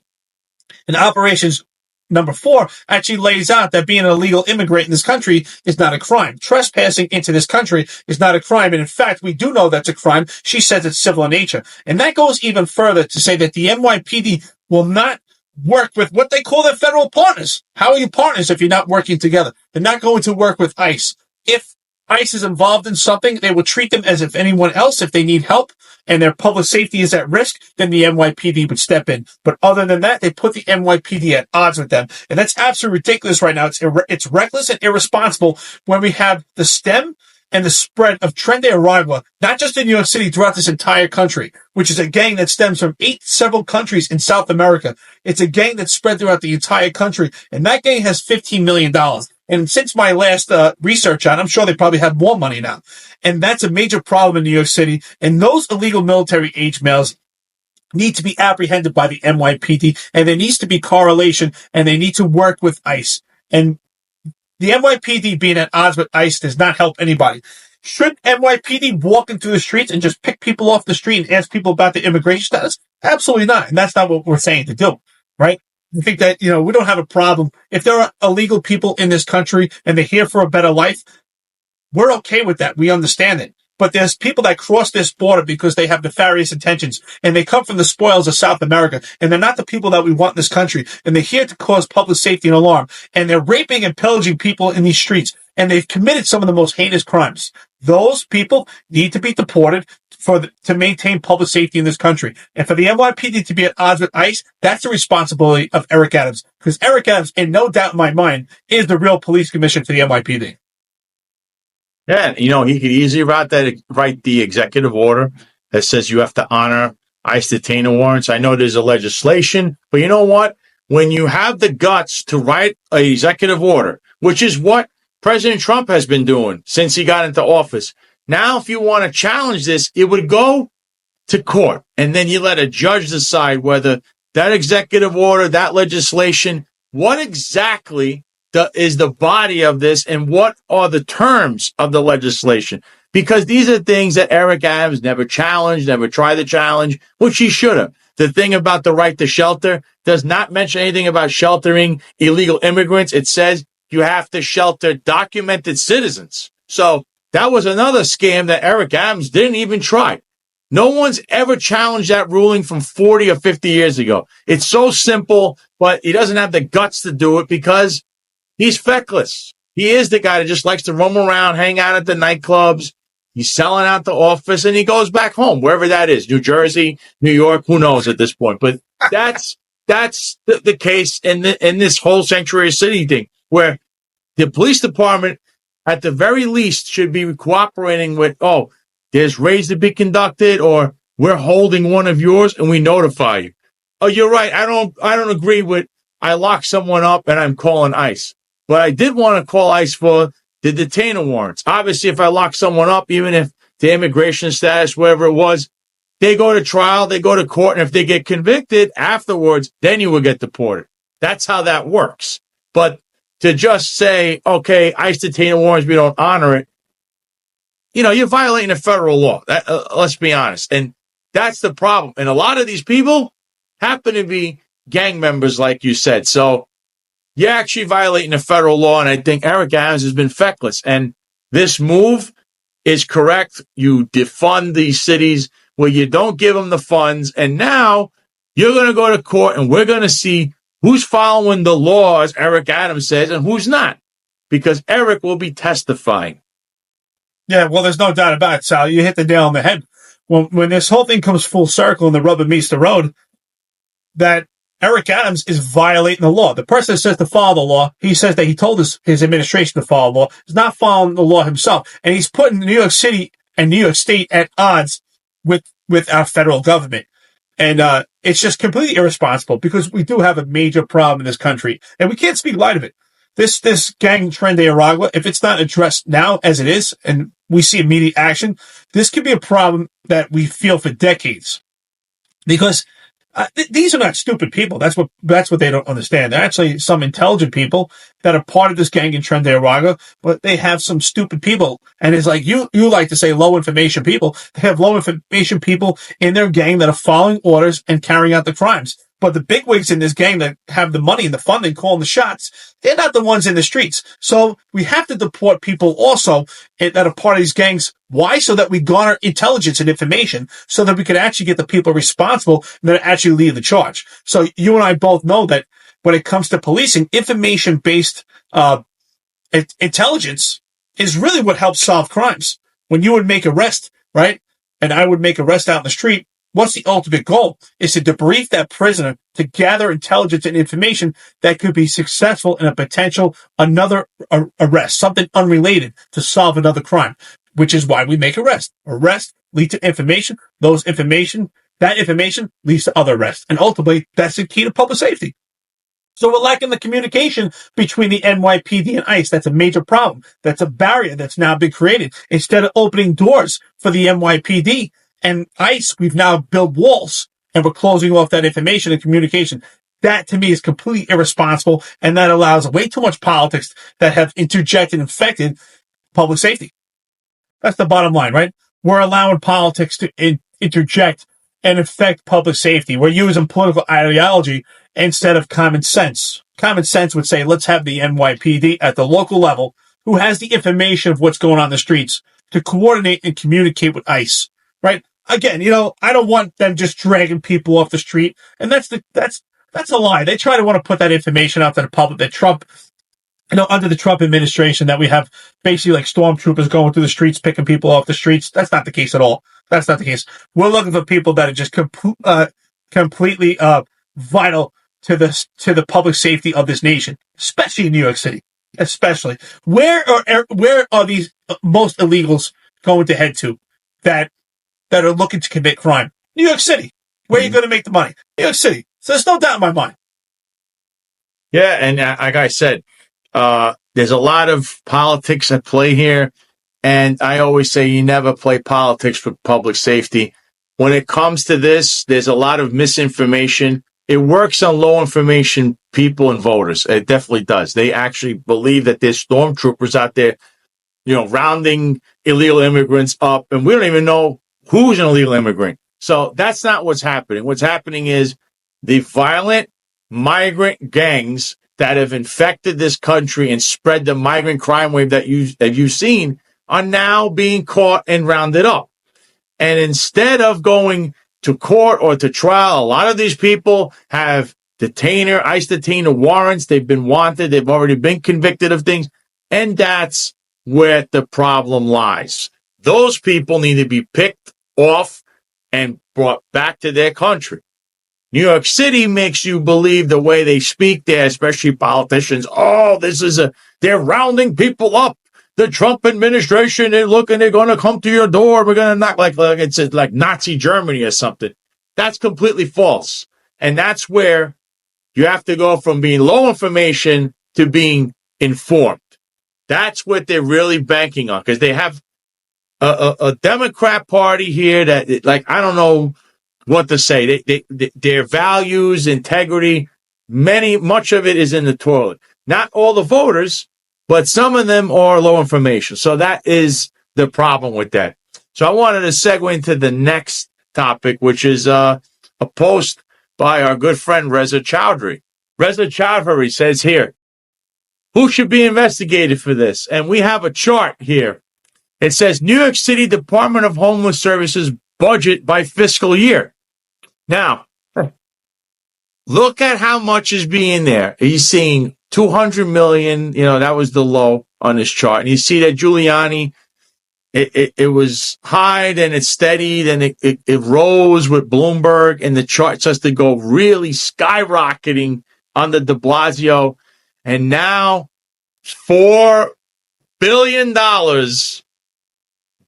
And Operations Number 4 actually lays out that being an illegal immigrant in this country is not a crime. Trespassing into this country is not a crime. And in fact, we do know that's a crime. She says it's civil in nature. And that goes even further to say that the NYPD will not work with what they call their federal partners. How are you partners if you're not working together? They're not going to work with ICE. If ICE is involved in something, they will treat them as if anyone else, if they need help and their public safety is at risk, then the NYPD would step in. But other than that, they put the NYPD at odds with them. And that's absolutely ridiculous right now. It's reckless and irresponsible when we have the stem and the spread of Tren de Aragua, not just in New York City, throughout this entire country, which is a gang that stems from several countries in South America. It's a gang that's spread throughout the entire country. And that gang has $15 million. And since my last research on it, I'm sure they probably have more money now. And that's a major problem in New York City. And those illegal military age males need to be apprehended by the NYPD, and there needs to be correlation, and they need to work with ICE. And the NYPD being at odds with ICE does not help anybody. Should NYPD walk into the streets and just pick people off the street and ask people about their immigration status? Absolutely not. And that's not what we're saying to do, right? I think that, we don't have a problem. If there are illegal people in this country and they're here for a better life, we're okay with that. We understand it. But there's people that cross this border because they have nefarious intentions, and they come from the spoils of South America, and they're not the people that we want in this country, and they're here to cause public safety and alarm, and they're raping and pillaging people in these streets, and they've committed some of the most heinous crimes. Those people need to be deported to maintain public safety in this country. And for the NYPD to be at odds with ICE, that's the responsibility of Eric Adams, because Eric Adams, in no doubt in my mind, is the real police commissioner for the NYPD. Yeah, he could easily write the executive order that says you have to honor ICE detainer warrants. I know there's a legislation, but you know what? When you have the guts to write an executive order, which is what President Trump has been doing since he got into office. Now, if you want to challenge this, it would go to court, and then you let a judge decide whether that executive order, that legislation, what exactly is the body of this, and what are the terms of the legislation? Because these are things that Eric Adams never challenged, never tried to challenge, which he should have. The thing about the right to shelter does not mention anything about sheltering illegal immigrants. It says you have to shelter documented citizens. So that was another scam that Eric Adams didn't even try. No one's ever challenged that ruling from 40 or 50 years ago. It's so simple, but he doesn't have the guts to do it because he's feckless. He is the guy that just likes to roam around, hang out at the nightclubs. He's selling out the office, and he goes back home, wherever that is, New Jersey, New York, who knows at this point. But that's the case in this whole sanctuary city thing, where the police department, at the very least, should be cooperating with, there's raids to be conducted, or we're holding one of yours, and we notify you. Oh, you're right. I don't agree with I lock someone up and I'm calling ICE. But I did want to call ICE for the detainer warrants. Obviously, if I lock someone up, even if the immigration status, whatever it was, they go to trial, they go to court, and if they get convicted afterwards, then you will get deported. That's how that works. But to just say, okay, ICE detainer warrants, we don't honor it, you're violating a federal law. Let's be honest. And that's the problem. And a lot of these people happen to be gang members, like you said. So you're actually violating a federal law, and I think Eric Adams has been feckless. And this move is correct. You defund these cities where you don't give them the funds, and now you're going to go to court, and we're going to see who's following the law, as Eric Adams says, and who's not, because Eric will be testifying. Yeah, well, there's no doubt about it, Sal. You hit the nail on the head. When this whole thing comes full circle and the rubber meets the road, that Eric Adams is violating the law. The person that says to follow the law, he says that he told his administration to follow the law, is not following the law himself. And he's putting New York City and New York State at odds with our federal government. And it's just completely irresponsible, because we do have a major problem in this country, and we can't speak light of it. This gang trend de Aragua, if it's not addressed now as it is, and we see immediate action, this could be a problem that we feel for decades. Because these are not stupid people. That's what they don't understand. They're actually some intelligent people that are part of this gang and trend de Aragua, but they have some stupid people. And it's like you like to say low information people. They have low information people in their gang that are following orders and carrying out the crimes. But the bigwigs in this gang that have the money and the funding calling the shots, they're not the ones in the streets. So we have to deport people also that are part of these gangs. Why? So that we garner intelligence and information so that we can actually get the people responsible that actually lead the charge. So you and I both know that when it comes to policing, information-based intelligence is really what helps solve crimes. When you would make arrest, right, and I would make arrest out in the street, what's the ultimate goal? Is to debrief that prisoner to gather intelligence and information that could be successful in a potential another arrest, something unrelated to solve another crime, which is why we make arrests. Arrests lead to information. That information leads to other arrests. And ultimately, that's the key to public safety. So we're lacking the communication between the NYPD and ICE. That's a major problem. That's a barrier that's now been created. Instead of opening doors for the NYPD and ICE, we've now built walls and we're closing off that information and communication. That to me is completely irresponsible, and that allows way too much politics that have interjected and infected public safety. That's the bottom line, right? We're allowing politics to interject and affect public safety. We're using political ideology instead of common sense. Common sense would say, let's have the NYPD at the local level, who has the information of what's going on in the streets, to coordinate and communicate with ICE, right? Again, I don't want them just dragging people off the street. And that's a lie. They try to want to put that information out to the public that Trump, under the Trump administration, that we have basically like stormtroopers going through the streets, picking people off the streets. That's not the case at all. That's not the case. We're looking for people that are just completely vital to the public safety of this nation, especially in New York City. Especially, where are these most illegals going to head to that are looking to commit crime? New York City. Where are you going to make the money? New York City. So there's no doubt in my mind. Yeah, and like I said, there's a lot of politics at play here, and I always say you never play politics with public safety. When it comes to this, there's a lot of misinformation. It works on low information people and voters. It definitely does. They actually believe that there's stormtroopers out there, rounding illegal immigrants up, and we don't even know who's an illegal immigrant. So that's not what's happening. What's happening is the violent migrant gangs that have infected this country and spread the migrant crime wave that you've seen are now being caught and rounded up. And instead of going to court or to trial, a lot of these people have ICE detainer warrants. They've been wanted. They've already been convicted of things. And that's where the problem lies. Those people need to be picked off and brought back to their country. New York City makes you believe the way they speak there, especially politicians. Oh, they're rounding people up. The Trump administration, they're going to come to your door. We're going to knock like it's like Nazi Germany or something. That's completely false. And that's where you have to go from being low information to being informed. That's what they're really banking on, because they have a Democrat Party here that, like, I don't know what to say. Their values, integrity, much of it is in the toilet. Not all the voters, but some of them are low information. So that is the problem with that. So I wanted to segue into the next topic, which is a post by our good friend Reza Chowdhury. Reza Chowdhury says here, who should be investigated for this? And we have a chart here. It says New York City Department of Homeless Services budget by fiscal year. Now, look at how much is being there. He's seeing 200 million, that was the low on this chart. And you see that Giuliani, it was high, then it steadied, and it rose with Bloomberg, and the chart starts to go really skyrocketing under de Blasio. And now $4 billion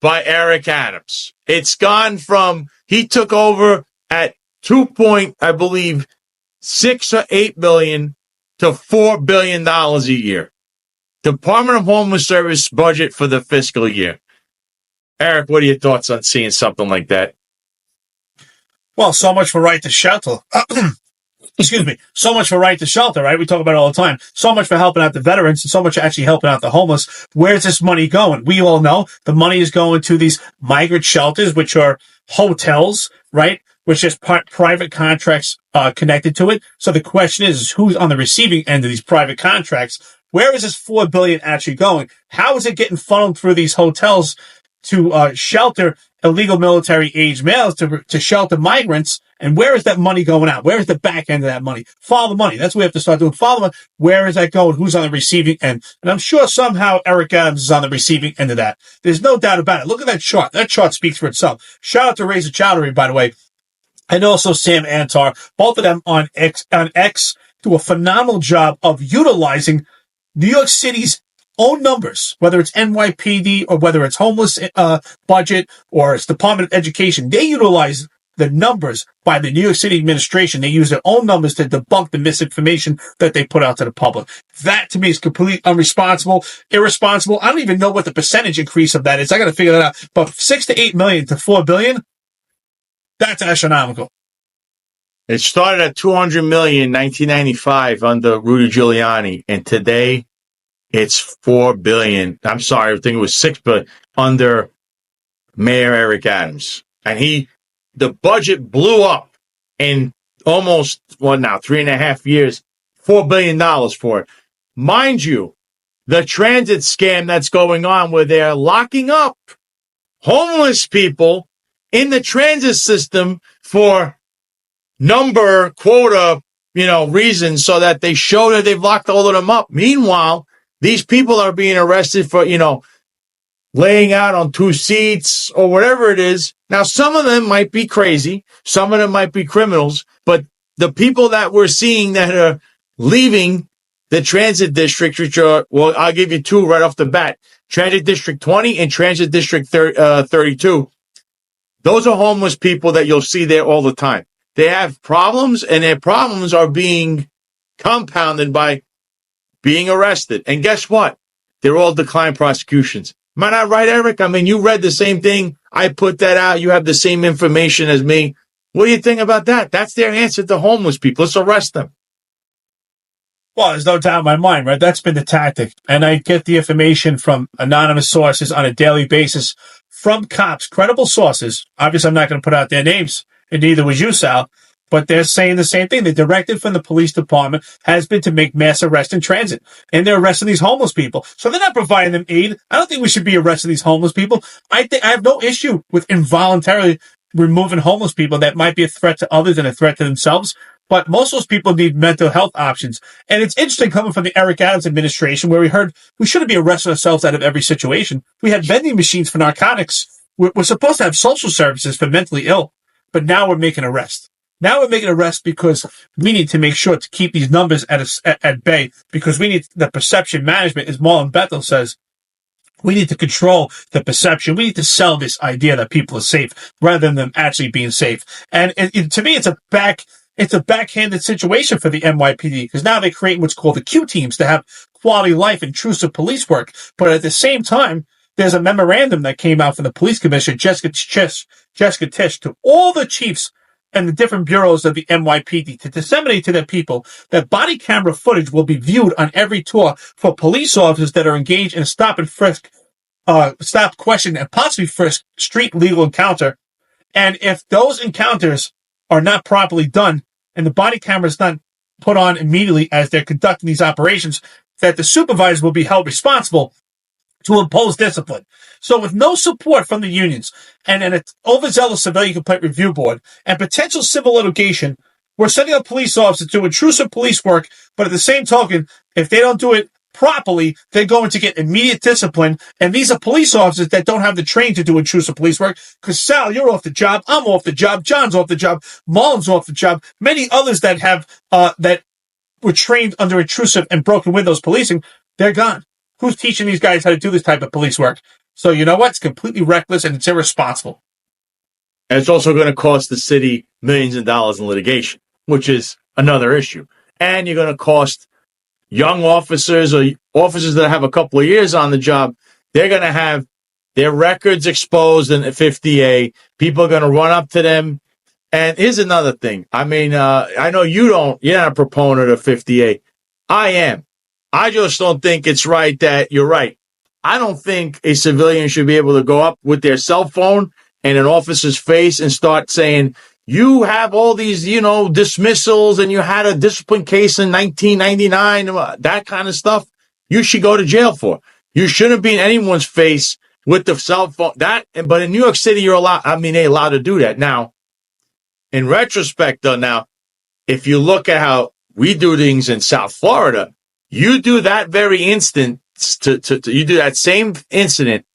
by Eric Adams. It's gone from, he took over at 6 or 8 billion to $4 billion a year. Department of Homeless Service budget for the fiscal year. Eric, what are your thoughts on seeing something like that? Well, so much for right to shelter. Excuse me. So much for right to shelter, right? We talk about it all the time. So much for helping out the veterans, and so much for actually helping out the homeless. Where's this money going? We all know the money is going to these migrant shelters, which are hotels, right? Which is private contracts connected to it. So the question is who's on the receiving end of these private contracts? Where is this $4 billion actually going? How is it getting funneled through these hotels to shelter illegal military-age males, to shelter migrants? And where is that money going out? Where is the back end of that money? Follow the money. That's what we have to start doing. Follow the money. Where is that going? Who's on the receiving end? And I'm sure somehow Eric Adams is on the receiving end of that. There's no doubt about it. Look at that chart. That chart speaks for itself. Shout out to Reza Chowdhury, by the way, and also Sam Antar. Both of them on X do a phenomenal job of utilizing New York City's own numbers, whether it's NYPD or whether it's homeless budget or it's Department of Education. They utilize the numbers by the New York City administration. They use their own numbers to debunk the misinformation that they put out to the public. That, to me, is completely irresponsible. I don't even know what the percentage increase of that is. I got to figure that out. But 6 to 8 million to 4 billion, that's astronomical. It started at 200 million in 1995 under Rudy Giuliani, and today it's 4 billion. I'm sorry, I think it was 6 billion under Mayor Eric Adams. And the budget blew up in almost, 3.5 years, $4 billion for it. Mind you, the transit scam that's going on where they're locking up homeless people in the transit system for number, quota, reasons so that they show that they've locked all of them up. Meanwhile, these people are being arrested for, laying out on 2 seats or whatever it is. Now, some of them might be crazy. Some of them might be criminals. But the people that we're seeing that are leaving the transit district, which are, well, I'll give you 2 right off the bat. Transit District 20 and Transit District 32. Those are homeless people that you'll see there all the time. They have problems, and their problems are being compounded by being arrested. And guess what? They're all declined prosecutions. Am I not right, Eric? I mean, you read the same thing. I put that out. You have the same information as me. What do you think about that? That's their answer to homeless people. Let's arrest them. Well, there's no doubt in my mind, right? That's been the tactic. And I get the information from anonymous sources on a daily basis from cops, credible sources. Obviously, I'm not going to put out their names, and neither was you, Sal. But they're saying the same thing. The directive from the police department has been to make mass arrests in transit. And they're arresting these homeless people. So they're not providing them aid. I don't think we should be arresting these homeless people. I have no issue with involuntarily removing homeless people that might be a threat to others and a threat to themselves. But most of those people need mental health options. And it's interesting coming from the Eric Adams administration where we heard we shouldn't be arresting ourselves out of every situation. We had vending machines for narcotics. We're supposed to have social services for mentally ill. But now we're making arrests. Now we're making arrests because we need to make sure to keep these numbers at bay because we need the perception management, as Marlon Bethel says. We need to control the perception. We need to sell this idea that people are safe rather than them actually being safe. And to me, it's a backhanded situation for the NYPD because now they're creating what's called the Q teams to have quality life, intrusive police work. But at the same time, there's a memorandum that came out from the police commissioner, Jessica Tisch, to all the chiefs and the different bureaus of the NYPD to disseminate to their people that body camera footage will be viewed on every tour for police officers that are engaged in a stop and frisk, stop, question, and possibly frisk street legal encounter. And if those encounters are not properly done and the body camera is not put on immediately as they're conducting these operations, that the supervisors will be held responsible to impose discipline. So with no support from the unions and an overzealous civilian complaint review board and potential civil litigation, we're sending out police officers to do intrusive police work, but at the same token, if they don't do it properly, they're going to get immediate discipline. And these are police officers that don't have the training to do intrusive police work. Because Sal, you're off the job. I'm off the job. John's off the job. Marlon's off the job. Many others that have, that were trained under intrusive and broken windows policing, they're gone. Who's teaching these guys how to do this type of police work? So you know what? It's completely reckless and it's irresponsible. And it's also going to cost the city millions of dollars in litigation, which is another issue. And you're going to cost young officers or officers that have a couple of years on the job. They're going to have their records exposed in 50A. People are going to run up to them. And here's another thing. I mean, I know you're not a proponent of 50A. I am. I just don't think it's right that you're right. I don't think a civilian should be able to go up with their cell phone in an officer's face and start saying, you have all these, dismissals and you had a discipline case in 1999, that kind of stuff. You should go to jail for. You shouldn't be in anyone's face with the cell phone. But in New York City, they're allowed to do that. Now, in retrospect, though, now, if you look at how we do things in South Florida, you do that very instant you do that same incident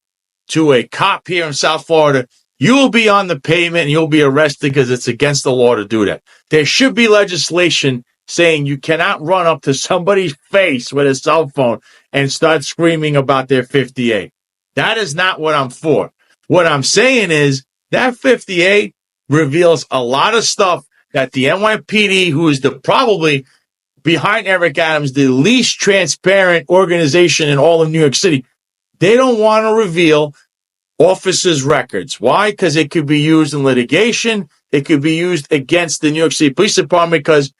to a cop here in South Florida, you will be on the pavement and you'll be arrested because it's against the law to do that. There should be legislation saying you cannot run up to somebody's face with a cell phone and start screaming about their 58. That is not what I'm for. What I'm saying is that 58 reveals a lot of stuff that the NYPD, who is probably behind Eric Adams, the least transparent organization in all of New York City, they don't want to reveal officers' records. Why? Because it could be used in litigation. It could be used against the New York City Police Department because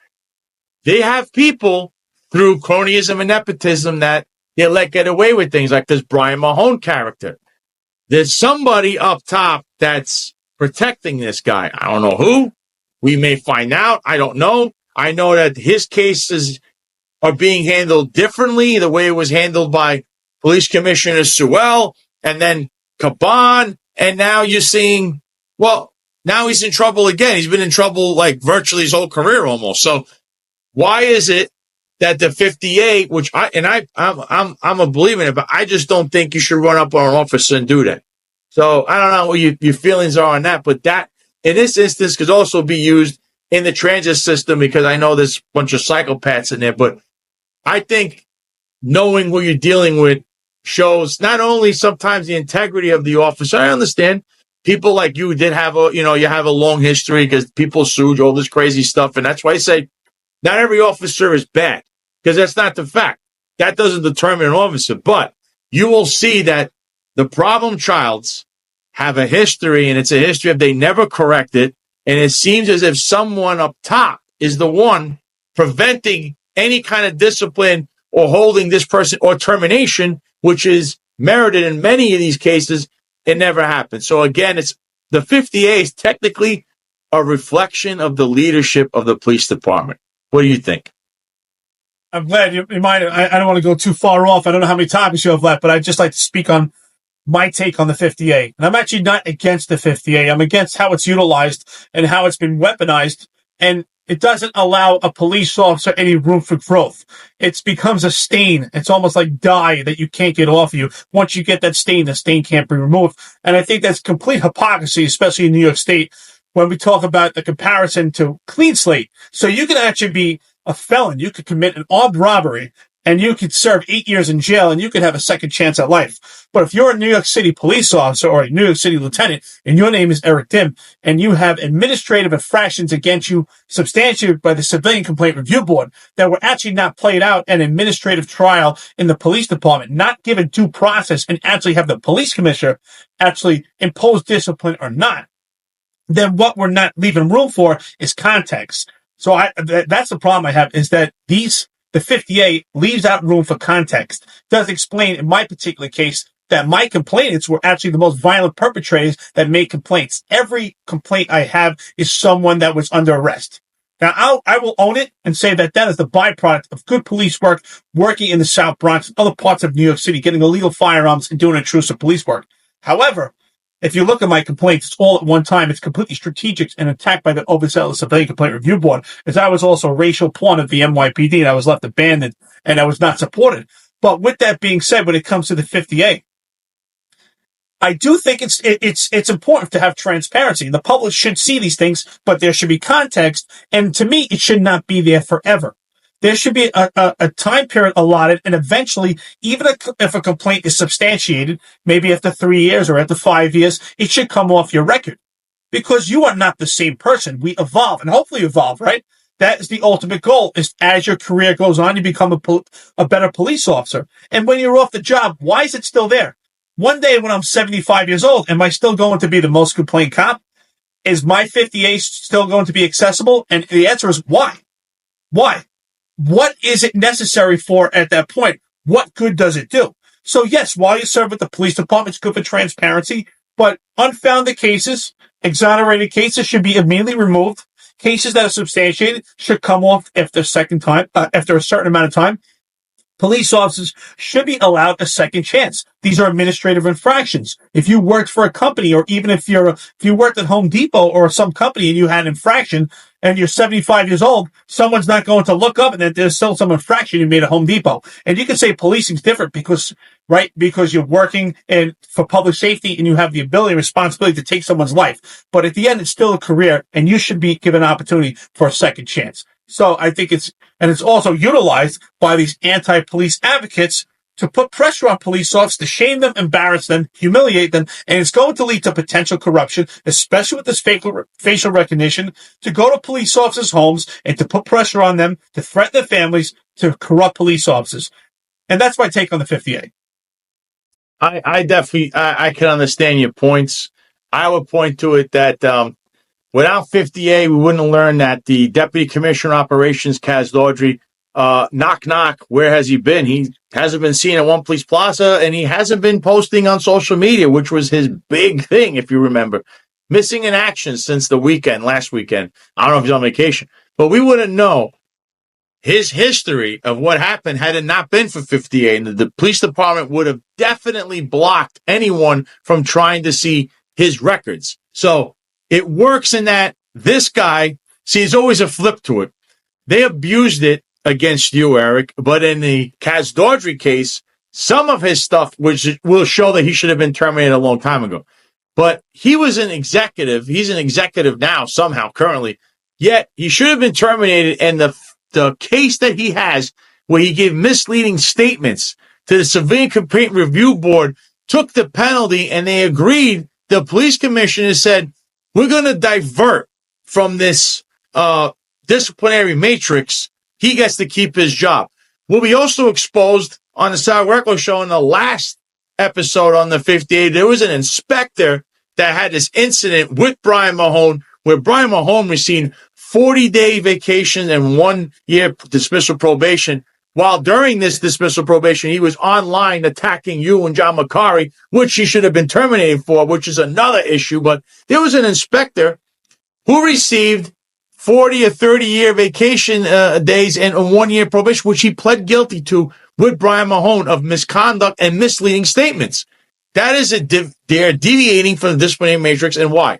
they have people through cronyism and nepotism that they let get away with things like this Brian Mahone character. There's somebody up top that's protecting this guy. I don't know who. We may find out. I don't know. I know that his cases are being handled differently, the way it was handled by Police Commissioner Sewell and then Caban. And now you're seeing, well, now he's in trouble again. He's been in trouble like virtually his whole career almost. So why is it that the 58, which I'm a believer in it, but I just don't think you should run up on an officer and do that. So I don't know what your feelings are on that, but that in this instance could also be used in the transit system because I know there's a bunch of psychopaths in there, but I think knowing who you're dealing with shows not only sometimes the integrity of the officer. I understand people like you did have you have a long history because people sued you, all this crazy stuff. And that's why I say not every officer is bad because that's not the fact. That doesn't determine an officer, but you will see that the problem childs have a history, and it's a history of they never correct it. And it seems as if someone up top is the one preventing any kind of discipline or holding this person or termination, which is merited in many of these cases. It never happened. So again, it's the 58 is technically a reflection of the leadership of the police department. What do you think? I'm glad you reminded. I don't want to go too far off. I don't know how many topics you have left, but I'd just like to speak on my take on the 58. And I'm actually not against the 58. I'm against how it's utilized and how it's been weaponized. And it doesn't allow a police officer any room for growth. It becomes a stain. It's almost like dye that you can't get off you. Once you get that stain, the stain can't be removed. And I think that's complete hypocrisy, especially in New York State, when we talk about the comparison to clean slate. So you can actually be a felon. You could commit an armed robbery and you could serve 8 years in jail and you could have a second chance at life. But if you're a New York City police officer or a New York City lieutenant and your name is Eric Dym and you have administrative infractions against you substantiated by the Civilian Complaint Review Board that were actually not played out in administrative trial in the police department, not given due process and actually have the police commissioner actually impose discipline or not, then what we're not leaving room for is context. So that's the problem I have is that the 58 leaves out room for context. Does explain in my particular case that my complainants were actually the most violent perpetrators that made complaints. Every complaint I have is someone that was under arrest. Now, I will own it and say that that is the byproduct of good police work, working in the South Bronx and other parts of New York City, getting illegal firearms and doing intrusive police work. However, if you look at my complaints, it's all at one time. It's completely strategic and attacked by the overzealous Civilian Complaint Review Board, as I was also a racial pawn of the NYPD and I was left abandoned and I was not supported. But with that being said, when it comes to the 58, I do think it's important to have transparency. The public should see these things, but there should be context. And to me, it should not be there forever. There should be a time period allotted, and eventually, even if a complaint is substantiated, maybe after 3 years or after 5 years, it should come off your record. Because you are not the same person. We evolve, and hopefully evolve, right? That is the ultimate goal, is as your career goes on, you become a better police officer. And when you're off the job, why is it still there? One day when I'm 75 years old, am I still going to be the most complained cop? Is my 58 still going to be accessible? And the answer is why? Why? What is it necessary for at that point? What good does it do? So yes, while you serve with the police department, it's good for transparency, but unfounded cases, exonerated cases should be immediately removed. Cases that are substantiated should come off after a certain amount of time. Police officers should be allowed a second chance. These are administrative infractions. If you worked for a company, or even if you worked at Home Depot or some company and you had an infraction and you're 75 years old, someone's not going to look up and that there's still some infraction you made at Home Depot. And you can say policing's different because you're working for public safety and you have the ability and responsibility to take someone's life. But at the end, it's still a career and you should be given an opportunity for a second chance. So I think it's also utilized by these anti-police advocates to put pressure on police officers, to shame them, embarrass them, humiliate them, and it's going to lead to potential corruption, especially with this facial recognition, to go to police officers' homes and to put pressure on them, to threaten their families, to corrupt police officers. And that's my take on the 50A. I definitely, I can understand your points. I would point to it that without 50A, we wouldn't have learned that the Deputy Commissioner of Operations, Kaz Daughtry, knock, knock, where has he been? He hasn't been seen at One Police Plaza, and he hasn't been posting on social media, which was his big thing, if you remember. Missing in action since the weekend, last weekend. I don't know if he's on vacation, but we wouldn't know his history of what happened had it not been for 50A, and the police department would have definitely blocked anyone from trying to see his records. So it works in that this guy, see, there's always a flip to it. They abused it against you, Eric, but in the Kaz Daughtry case, some of his stuff will show that he should have been terminated a long time ago. But he was an executive. He's an executive now, somehow, currently. Yet he should have been terminated, and the case that he has where he gave misleading statements to the Civilian Complaint Review Board took the penalty, and they agreed. The police commissioner said, we're going to divert from this disciplinary matrix. He gets to keep his job. What we also exposed on the Sal Greco show in the last episode on the 50A, there was an inspector that had this incident with Brian Mahone, where Brian Mahone received 40-day vacation and 1 year dismissal probation. While during this dismissal probation, he was online attacking you and John McCarry, which he should have been terminated for, which is another issue. But there was an inspector who received 40 or 30-year vacation days and a 1 year probation, which he pled guilty to with Brian Mahone of misconduct and misleading statements. That is they're deviating from the disciplinary matrix, and why?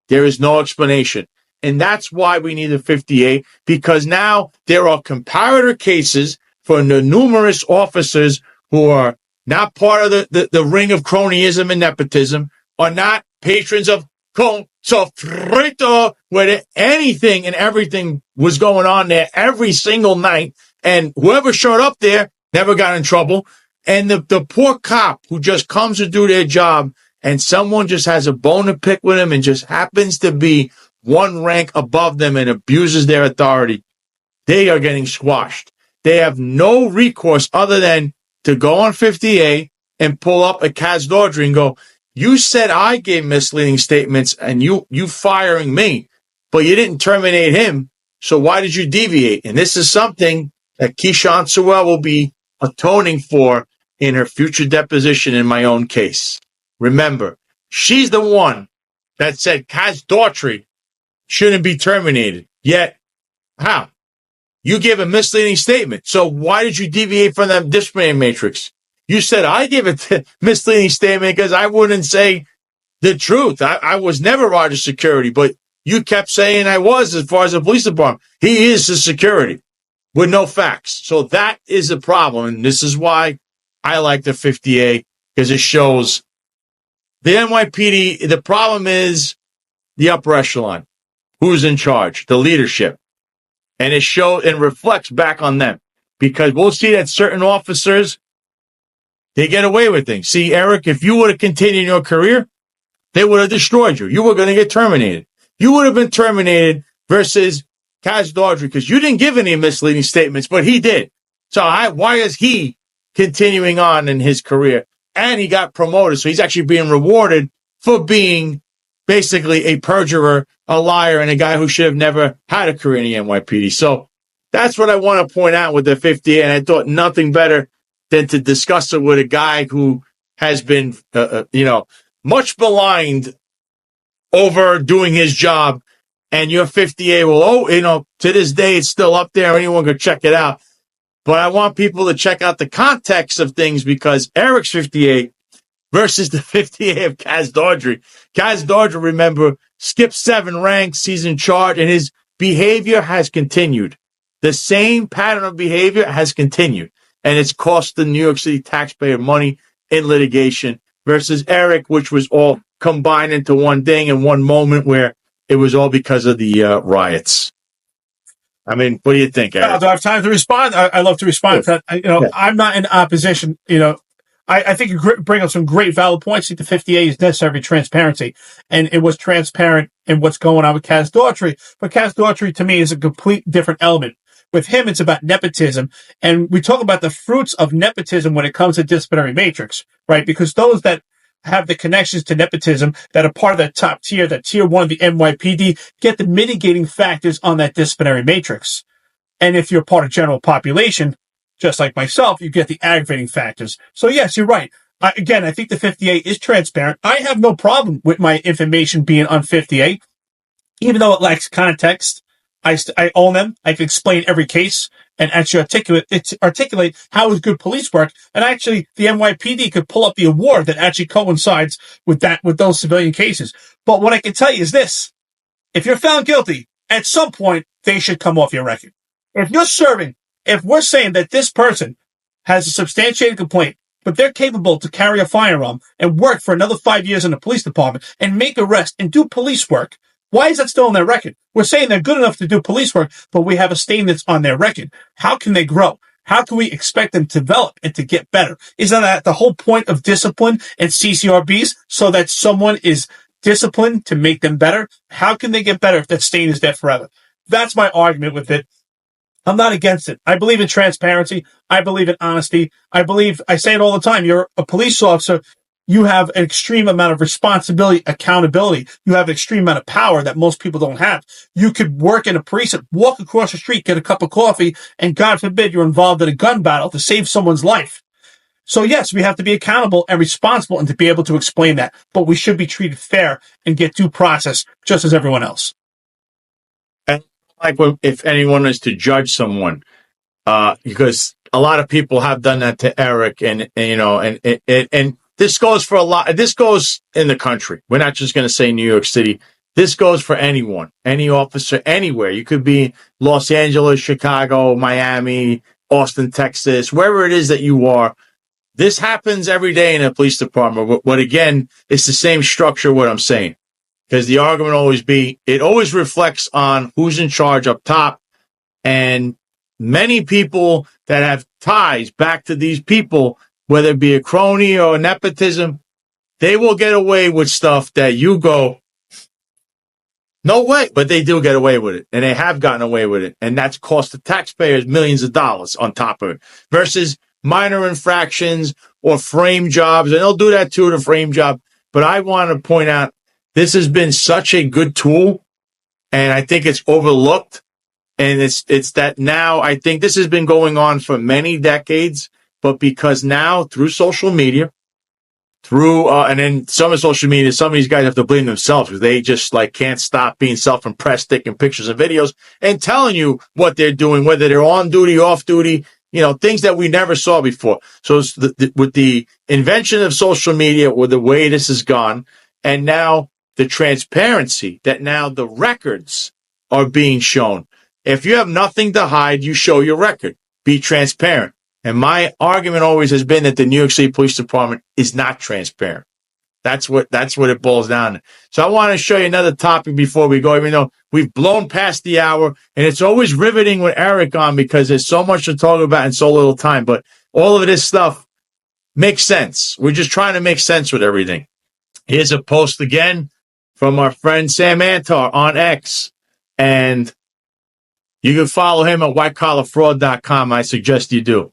There is no explanation. And that's why we need a 50A, because now there are comparator cases for the numerous officers who are not part of the ring of cronyism and nepotism, are not patrons of Sofrito, where anything and everything was going on there every single night, and whoever showed up there never got in trouble. And the poor cop who just comes to do their job, and someone just has a bone to pick with him and just happens to be one rank above them and abuses their authority, they are getting squashed. They have no recourse other than to go on 50A and pull up a Kaz Daughtry and go, you said I gave misleading statements and you firing me, but you didn't terminate him. So why did you deviate? And this is something that Keyshawn Sewell will be atoning for in her future deposition in my own case. Remember, she's the one that said Kaz Daughtry shouldn't be terminated. Yet, how? You gave a misleading statement. So why did you deviate from that disciplinary matrix? You said I gave a misleading statement because I wouldn't say the truth. I was never Rogers security, but you kept saying I was as far as the police department. He is the security with no facts. So that is a problem. And this is why I like the 50A, because it shows the NYPD. The problem is the upper echelon. Who's in charge? The leadership. And it shows and reflects back on them, because we'll see that certain officers, they get away with things. See, Eric, if you would have continued your career, they would have destroyed you. You were going to get terminated. You would have been terminated versus Kaz Daughtry, because you didn't give any misleading statements, but he did. So why is he continuing on in his career? And he got promoted, so he's actually being rewarded for being basically a perjurer, a liar, and a guy who should have never had a career in the NYPD. So that's what I want to point out with the 50, and I thought nothing better than to discuss it with a guy who has been, much maligned over doing his job. And your 50A will, to this day, it's still up there. Anyone can check it out. But I want people to check out the context of things, because Eric's 50A versus the 50A of Kaz Daughtry. Kaz Daughtry, remember, skipped 7 ranks. He's in charge, and his behavior has continued. The same pattern of behavior has continued, and it's cost the New York City taxpayer money in litigation, versus Eric, which was all combined into one thing in one moment where it was all because of the riots. I mean, what do you think, Eric? Do I have time to respond? I love to respond to that. Yeah. I'm not in opposition. I think you bring up some great valid points. I think the 50A is necessary for transparency, and it was transparent in what's going on with Kaz Daughtry. But Kaz Daughtry, to me, is a complete different element. With him, it's about nepotism, and we talk about the fruits of nepotism when it comes to disciplinary matrix, right? Because those that have the connections to nepotism that are part of that top tier, that tier one of the NYPD, get the mitigating factors on that disciplinary matrix. And if you're part of general population, just like myself, you get the aggravating factors. So yes, you're right. I think the 50A is transparent. I have no problem with my information being on 50A, even though it lacks context. I own them. I can explain every case and actually articulate how is good police work. And actually, the NYPD could pull up the award that actually coincides with those civilian cases. But what I can tell you is this: if you're found guilty, at some point they should come off your record. If we're saying that this person has a substantiated complaint, but they're capable to carry a firearm and work for another 5 years in the police department and make arrests and do police work, why is that still on their record? We're saying they're good enough to do police work, but we have a stain that's on their record. How can they grow? How can we expect them to develop and to get better? Isn't that the whole point of discipline and CCRBs, so that someone is disciplined to make them better? How can they get better if that stain is there forever? That's my argument with it. I'm not against it. I believe in transparency. I believe in honesty. I say it all the time. You're a police officer. You have an extreme amount of responsibility, accountability. You have an extreme amount of power that most people don't have. You could work in a precinct, walk across the street, get a cup of coffee, and God forbid you're involved in a gun battle to save someone's life. So yes, we have to be accountable and responsible and to be able to explain that. But we should be treated fair and get due process just as everyone else. And like if anyone is to judge someone, because a lot of people have done that to Eric, and this goes for a lot. This goes in the country. We're not just going to say New York City. This goes for anyone, any officer, anywhere. You could be Los Angeles, Chicago, Miami, Austin, Texas, wherever it is that you are. This happens every day in a police department. But again, it's the same structure, what I'm saying. Because the argument it always reflects on who's in charge up top. And many people that have ties back to these people, whether it be a crony or nepotism, they will get away with stuff that you go, no way. But they do get away with it. And they have gotten away with it. And that's cost the taxpayers millions of dollars on top of it. Versus minor infractions or frame jobs. And they'll do that too, the frame job. But I want to point out, this has been such a good tool. And I think it's overlooked. And it's that now I think this has been going on for many decades. But because now through social media, and then some of social media, some of these guys have to blame themselves because they just can't stop being self-impressed, taking pictures and videos and telling you what they're doing, whether they're on duty, off duty, things that we never saw before. So it's with the invention of social media, with the way this has gone, and now the transparency that now the records are being shown. If you have nothing to hide, you show your record. Be transparent. And my argument always has been that the New York City Police Department is not transparent. That's what it boils down to. So I want to show you another topic before we go, even though we've blown past the hour, and it's always riveting with Eric on because there's so much to talk about in so little time. But all of this stuff makes sense. We're just trying to make sense with everything. Here's a post again from our friend Sam Antar on X. And you can follow him at whitecollarfraud.com. I suggest you do.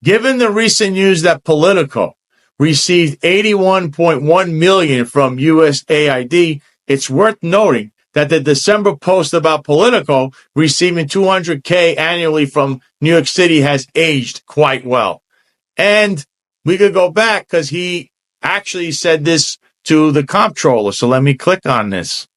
Given the recent news that Politico received $81.1 million from USAID, it's worth noting that the December post about Politico receiving $200K annually from New York City has aged quite well. And we could go back because he actually said this to the comptroller. So let me click on this.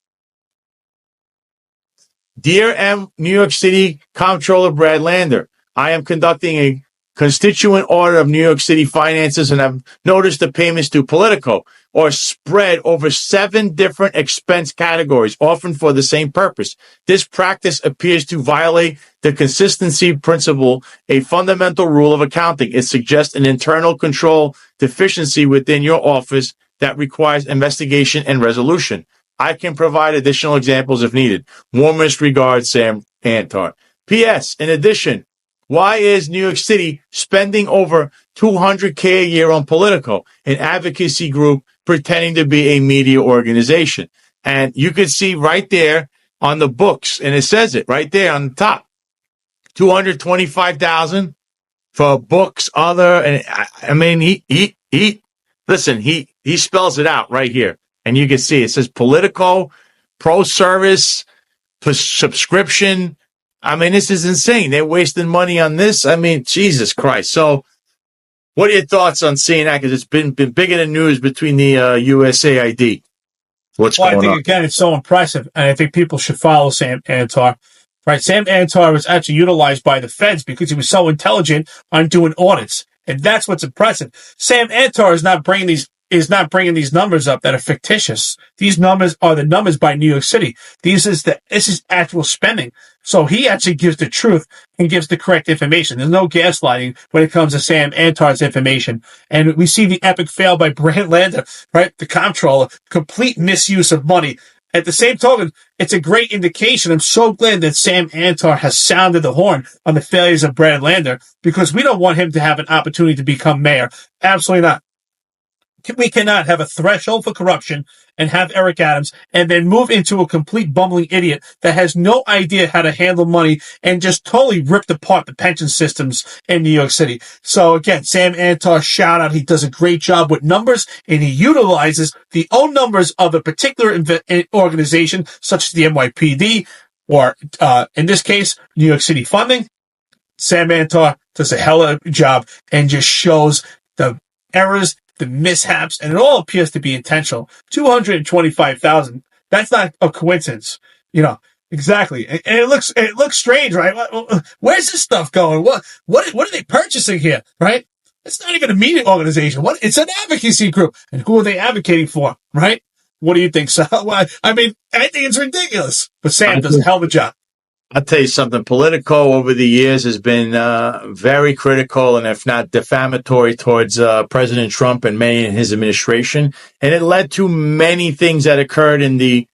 Dear New York City Comptroller Brad Lander, I am conducting a constituent audit of New York City finances and have noticed the payments to Politico are spread over 7 different expense categories, often for the same purpose. This practice appears to violate the consistency principle, a fundamental rule of accounting. It suggests an internal control deficiency within your office that requires investigation and resolution. I can provide additional examples if needed. Warmest regards, Sam Antar. P.S. In addition, why is New York City spending over $200K a year on Politico, an advocacy group pretending to be a media organization? And you could see right there on the books, and it says it right there on the top, $225,000 for books, and I mean, he listen, he spells it out right here, and you can see it says Politico, pro service, subscription. I mean, this is insane. They're wasting money on this. I mean, Jesus Christ. So what are your thoughts on seeing that? Because it's been big in the news between the USAID. What's going on? I think, again, it's so impressive, and I think people should follow Sam Antar. Right? Sam Antar was actually utilized by the feds because he was so intelligent on doing audits. And that's what's impressive. Sam Antar is not bringing these numbers up that are fictitious. These numbers are the numbers by New York City. This is actual spending. So he actually gives the truth and gives the correct information. There's no gaslighting when it comes to Sam Antar's information. And we see the epic fail by Brand Lander, right? The comptroller, complete misuse of money. At the same token, it's a great indication. I'm so glad that Sam Antar has sounded the horn on the failures of Brad Lander, because we don't want him to have an opportunity to become mayor. Absolutely not. We cannot have a threshold for corruption and have Eric Adams and then move into a complete bumbling idiot that has no idea how to handle money and just totally ripped apart the pension systems in New York City. So again, Sam Antar, shout out. He does a great job with numbers, and he utilizes the own numbers of a particular organization, such as the NYPD, or in this case, New York City funding. Sam Antar does a hell of a job and just shows the errors, the mishaps, and it all appears to be intentional. 225,000. That's not a coincidence. Exactly. And it looks strange, right? Where's this stuff going? What are they purchasing here, right? It's not even a media organization. It's an advocacy group. And who are they advocating for, right? What do you think, Sal? I think it's ridiculous. But Sam does a hell of a job. I'll tell you something. Politico over the years has been very critical and if not defamatory towards President Trump and many in his administration. And it led to many things that occurred in the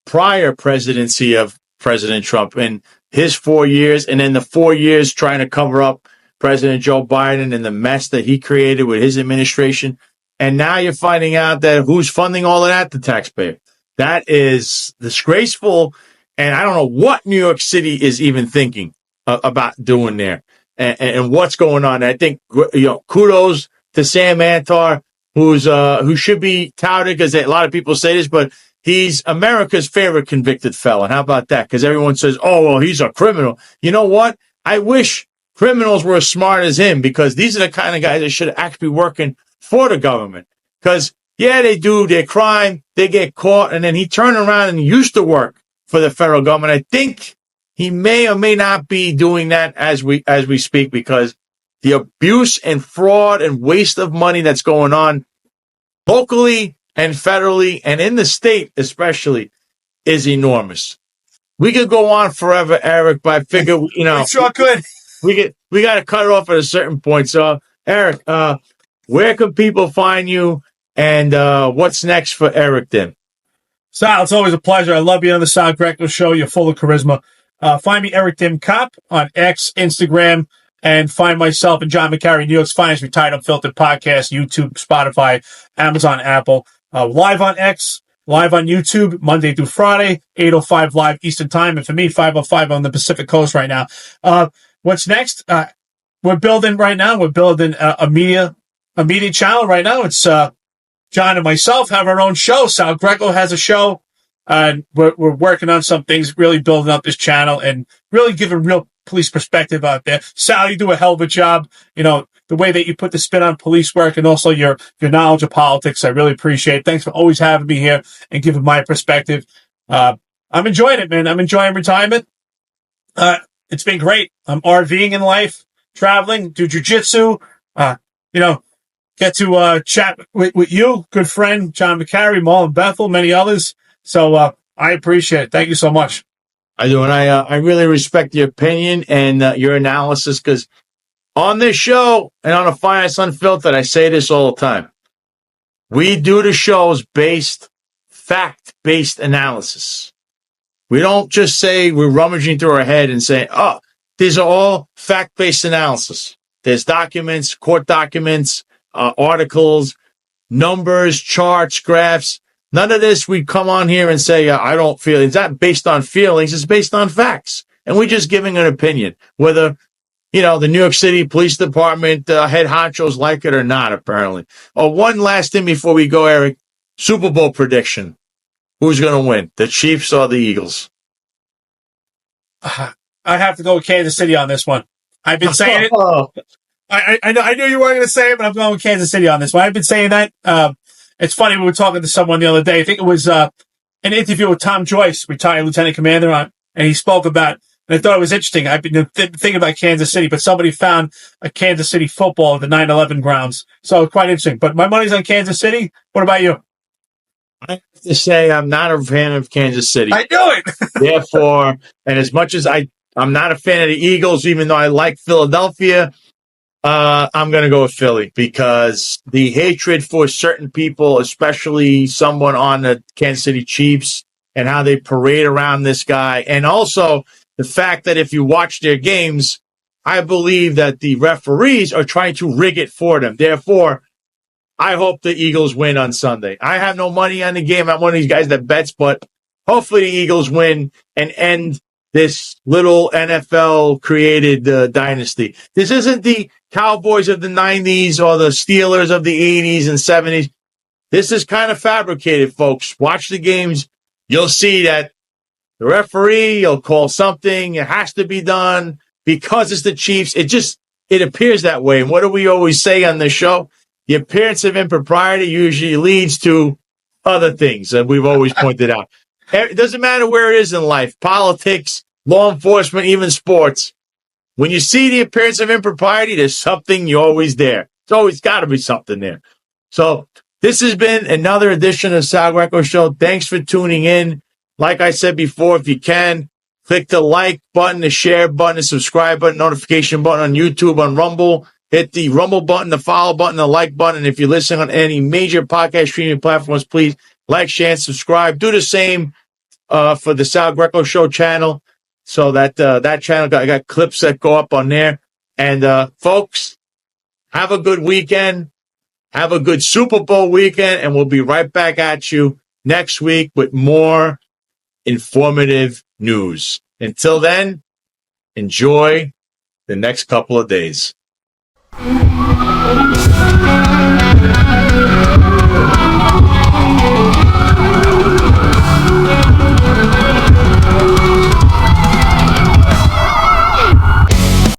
prior presidency of President Trump in his 4 years, and then the 4 years trying to cover up President Joe Biden and the mess that he created with his administration. And now you're finding out that who's funding all of that? The taxpayer. That is disgraceful. And I don't know what New York City is even thinking about doing there and what's going on. I think, kudos to Sam Antar, who should be touted because a lot of people say this, but he's America's favorite convicted felon. How about that? Because everyone says, oh, well, he's a criminal. You know what? I wish criminals were as smart as him, because these are the kind of guys that should actually be working for the government. Because, yeah, they do their crime, they get caught, and then he turned around and used to work for the federal government. I think he may or may not be doing that as we speak, because the abuse and fraud and waste of money that's going on locally and federally and in the state especially is enormous. We could go on forever, Eric, but I figure, We sure could. We got to cut it off at a certain point. So, Eric, where can people find you, and what's next for Eric Dym? Sal, it's always a pleasure. I love being on the Sal Greco show. You're full of charisma. Find me, Eric Dym Cop, on X, Instagram, and find myself and John McCary, New York's Finest Retired Unfiltered Podcast, YouTube, Spotify, Amazon, Apple. Live on X, live on YouTube, Monday through Friday, 8:05 live Eastern Time. And for me, 5:05 on the Pacific Coast right now. What's next? We're building right now. We're building a media channel right now. It's John and myself have our own show. Sal Greco has a show, and we're working on some things, really building up this channel and really giving real police perspective out there. Sal, you do a hell of a job. The way that you put the spin on police work and also your knowledge of politics, I really appreciate it. Thanks for always having me here and giving my perspective. I'm enjoying it, man. I'm enjoying retirement. It's been great. I'm RVing in life, traveling, do jujitsu, get to chat with you, good friend, John McCary, Maul and Bethel, many others. So I appreciate it. Thank you so much. I do, and I really respect your opinion and your analysis, because on this show and on a Finest Unfiltered, I say this all the time. We do the shows fact-based analysis. We don't just say we're rummaging through our head and say, oh, these are all fact-based analysis. There's documents, court documents, articles, numbers, charts, graphs. None of this we come on here and say, I don't feel. It's not based on feelings. It's based on facts. And we're just giving an opinion, whether, the New York City Police Department head honchos like it or not, apparently. Oh, one last thing before we go, Eric. Super Bowl prediction. Who's going to win, the Chiefs or the Eagles? I'd have to go with Kansas City on this one. I've been saying it. I knew you weren't going to say it, but I'm going with Kansas City on this one. I've been saying that. It's funny, we were talking to someone the other day. I think it was an interview with Tom Joyce, retired lieutenant commander, and he spoke about, and I thought it was interesting. I've been thinking about Kansas City, but somebody found a Kansas City football at the 9/11 grounds. So quite interesting. But my money's on Kansas City. What about you? I have to say I'm not a fan of Kansas City. I knew it. Therefore, and as much as I'm not a fan of the Eagles, even though I like Philadelphia, I'm going to go with Philly because the hatred for certain people, especially someone on the Kansas City Chiefs, and how they parade around this guy. And also the fact that if you watch their games, I believe that the referees are trying to rig it for them. Therefore, I hope the Eagles win on Sunday. I have no money on the game. I'm one of these guys that bets, but hopefully the Eagles win and end this little NFL created dynasty. This isn't the Cowboys of the 90s or the Steelers of the 80s and 70s. This is kind of fabricated, folks. Watch the games. You'll see that the referee will call something. It has to be done because it's the Chiefs. It appears that way. And what do we always say on this show? The appearance of impropriety usually leads to other things that we've always pointed out. It doesn't matter where it is in life, politics, law enforcement, even sports. When you see the appearance of impropriety, there's something you're always there. It's always got to be something there. So this has been another edition of Sal Greco Show. Thanks for tuning in. Like I said before, if you can, click the like button, the share button, the subscribe button, notification button on YouTube, on Rumble. Hit the Rumble button, the follow button, the like button. And if you're listening on any major podcast streaming platforms, please like, share, and subscribe. Do the same for the Sal Greco Show channel. So that channel, I got clips that go up on there. And folks, have a good weekend. Have a good Super Bowl weekend. And we'll be right back at you next week with more informative news. Until then, enjoy the next couple of days.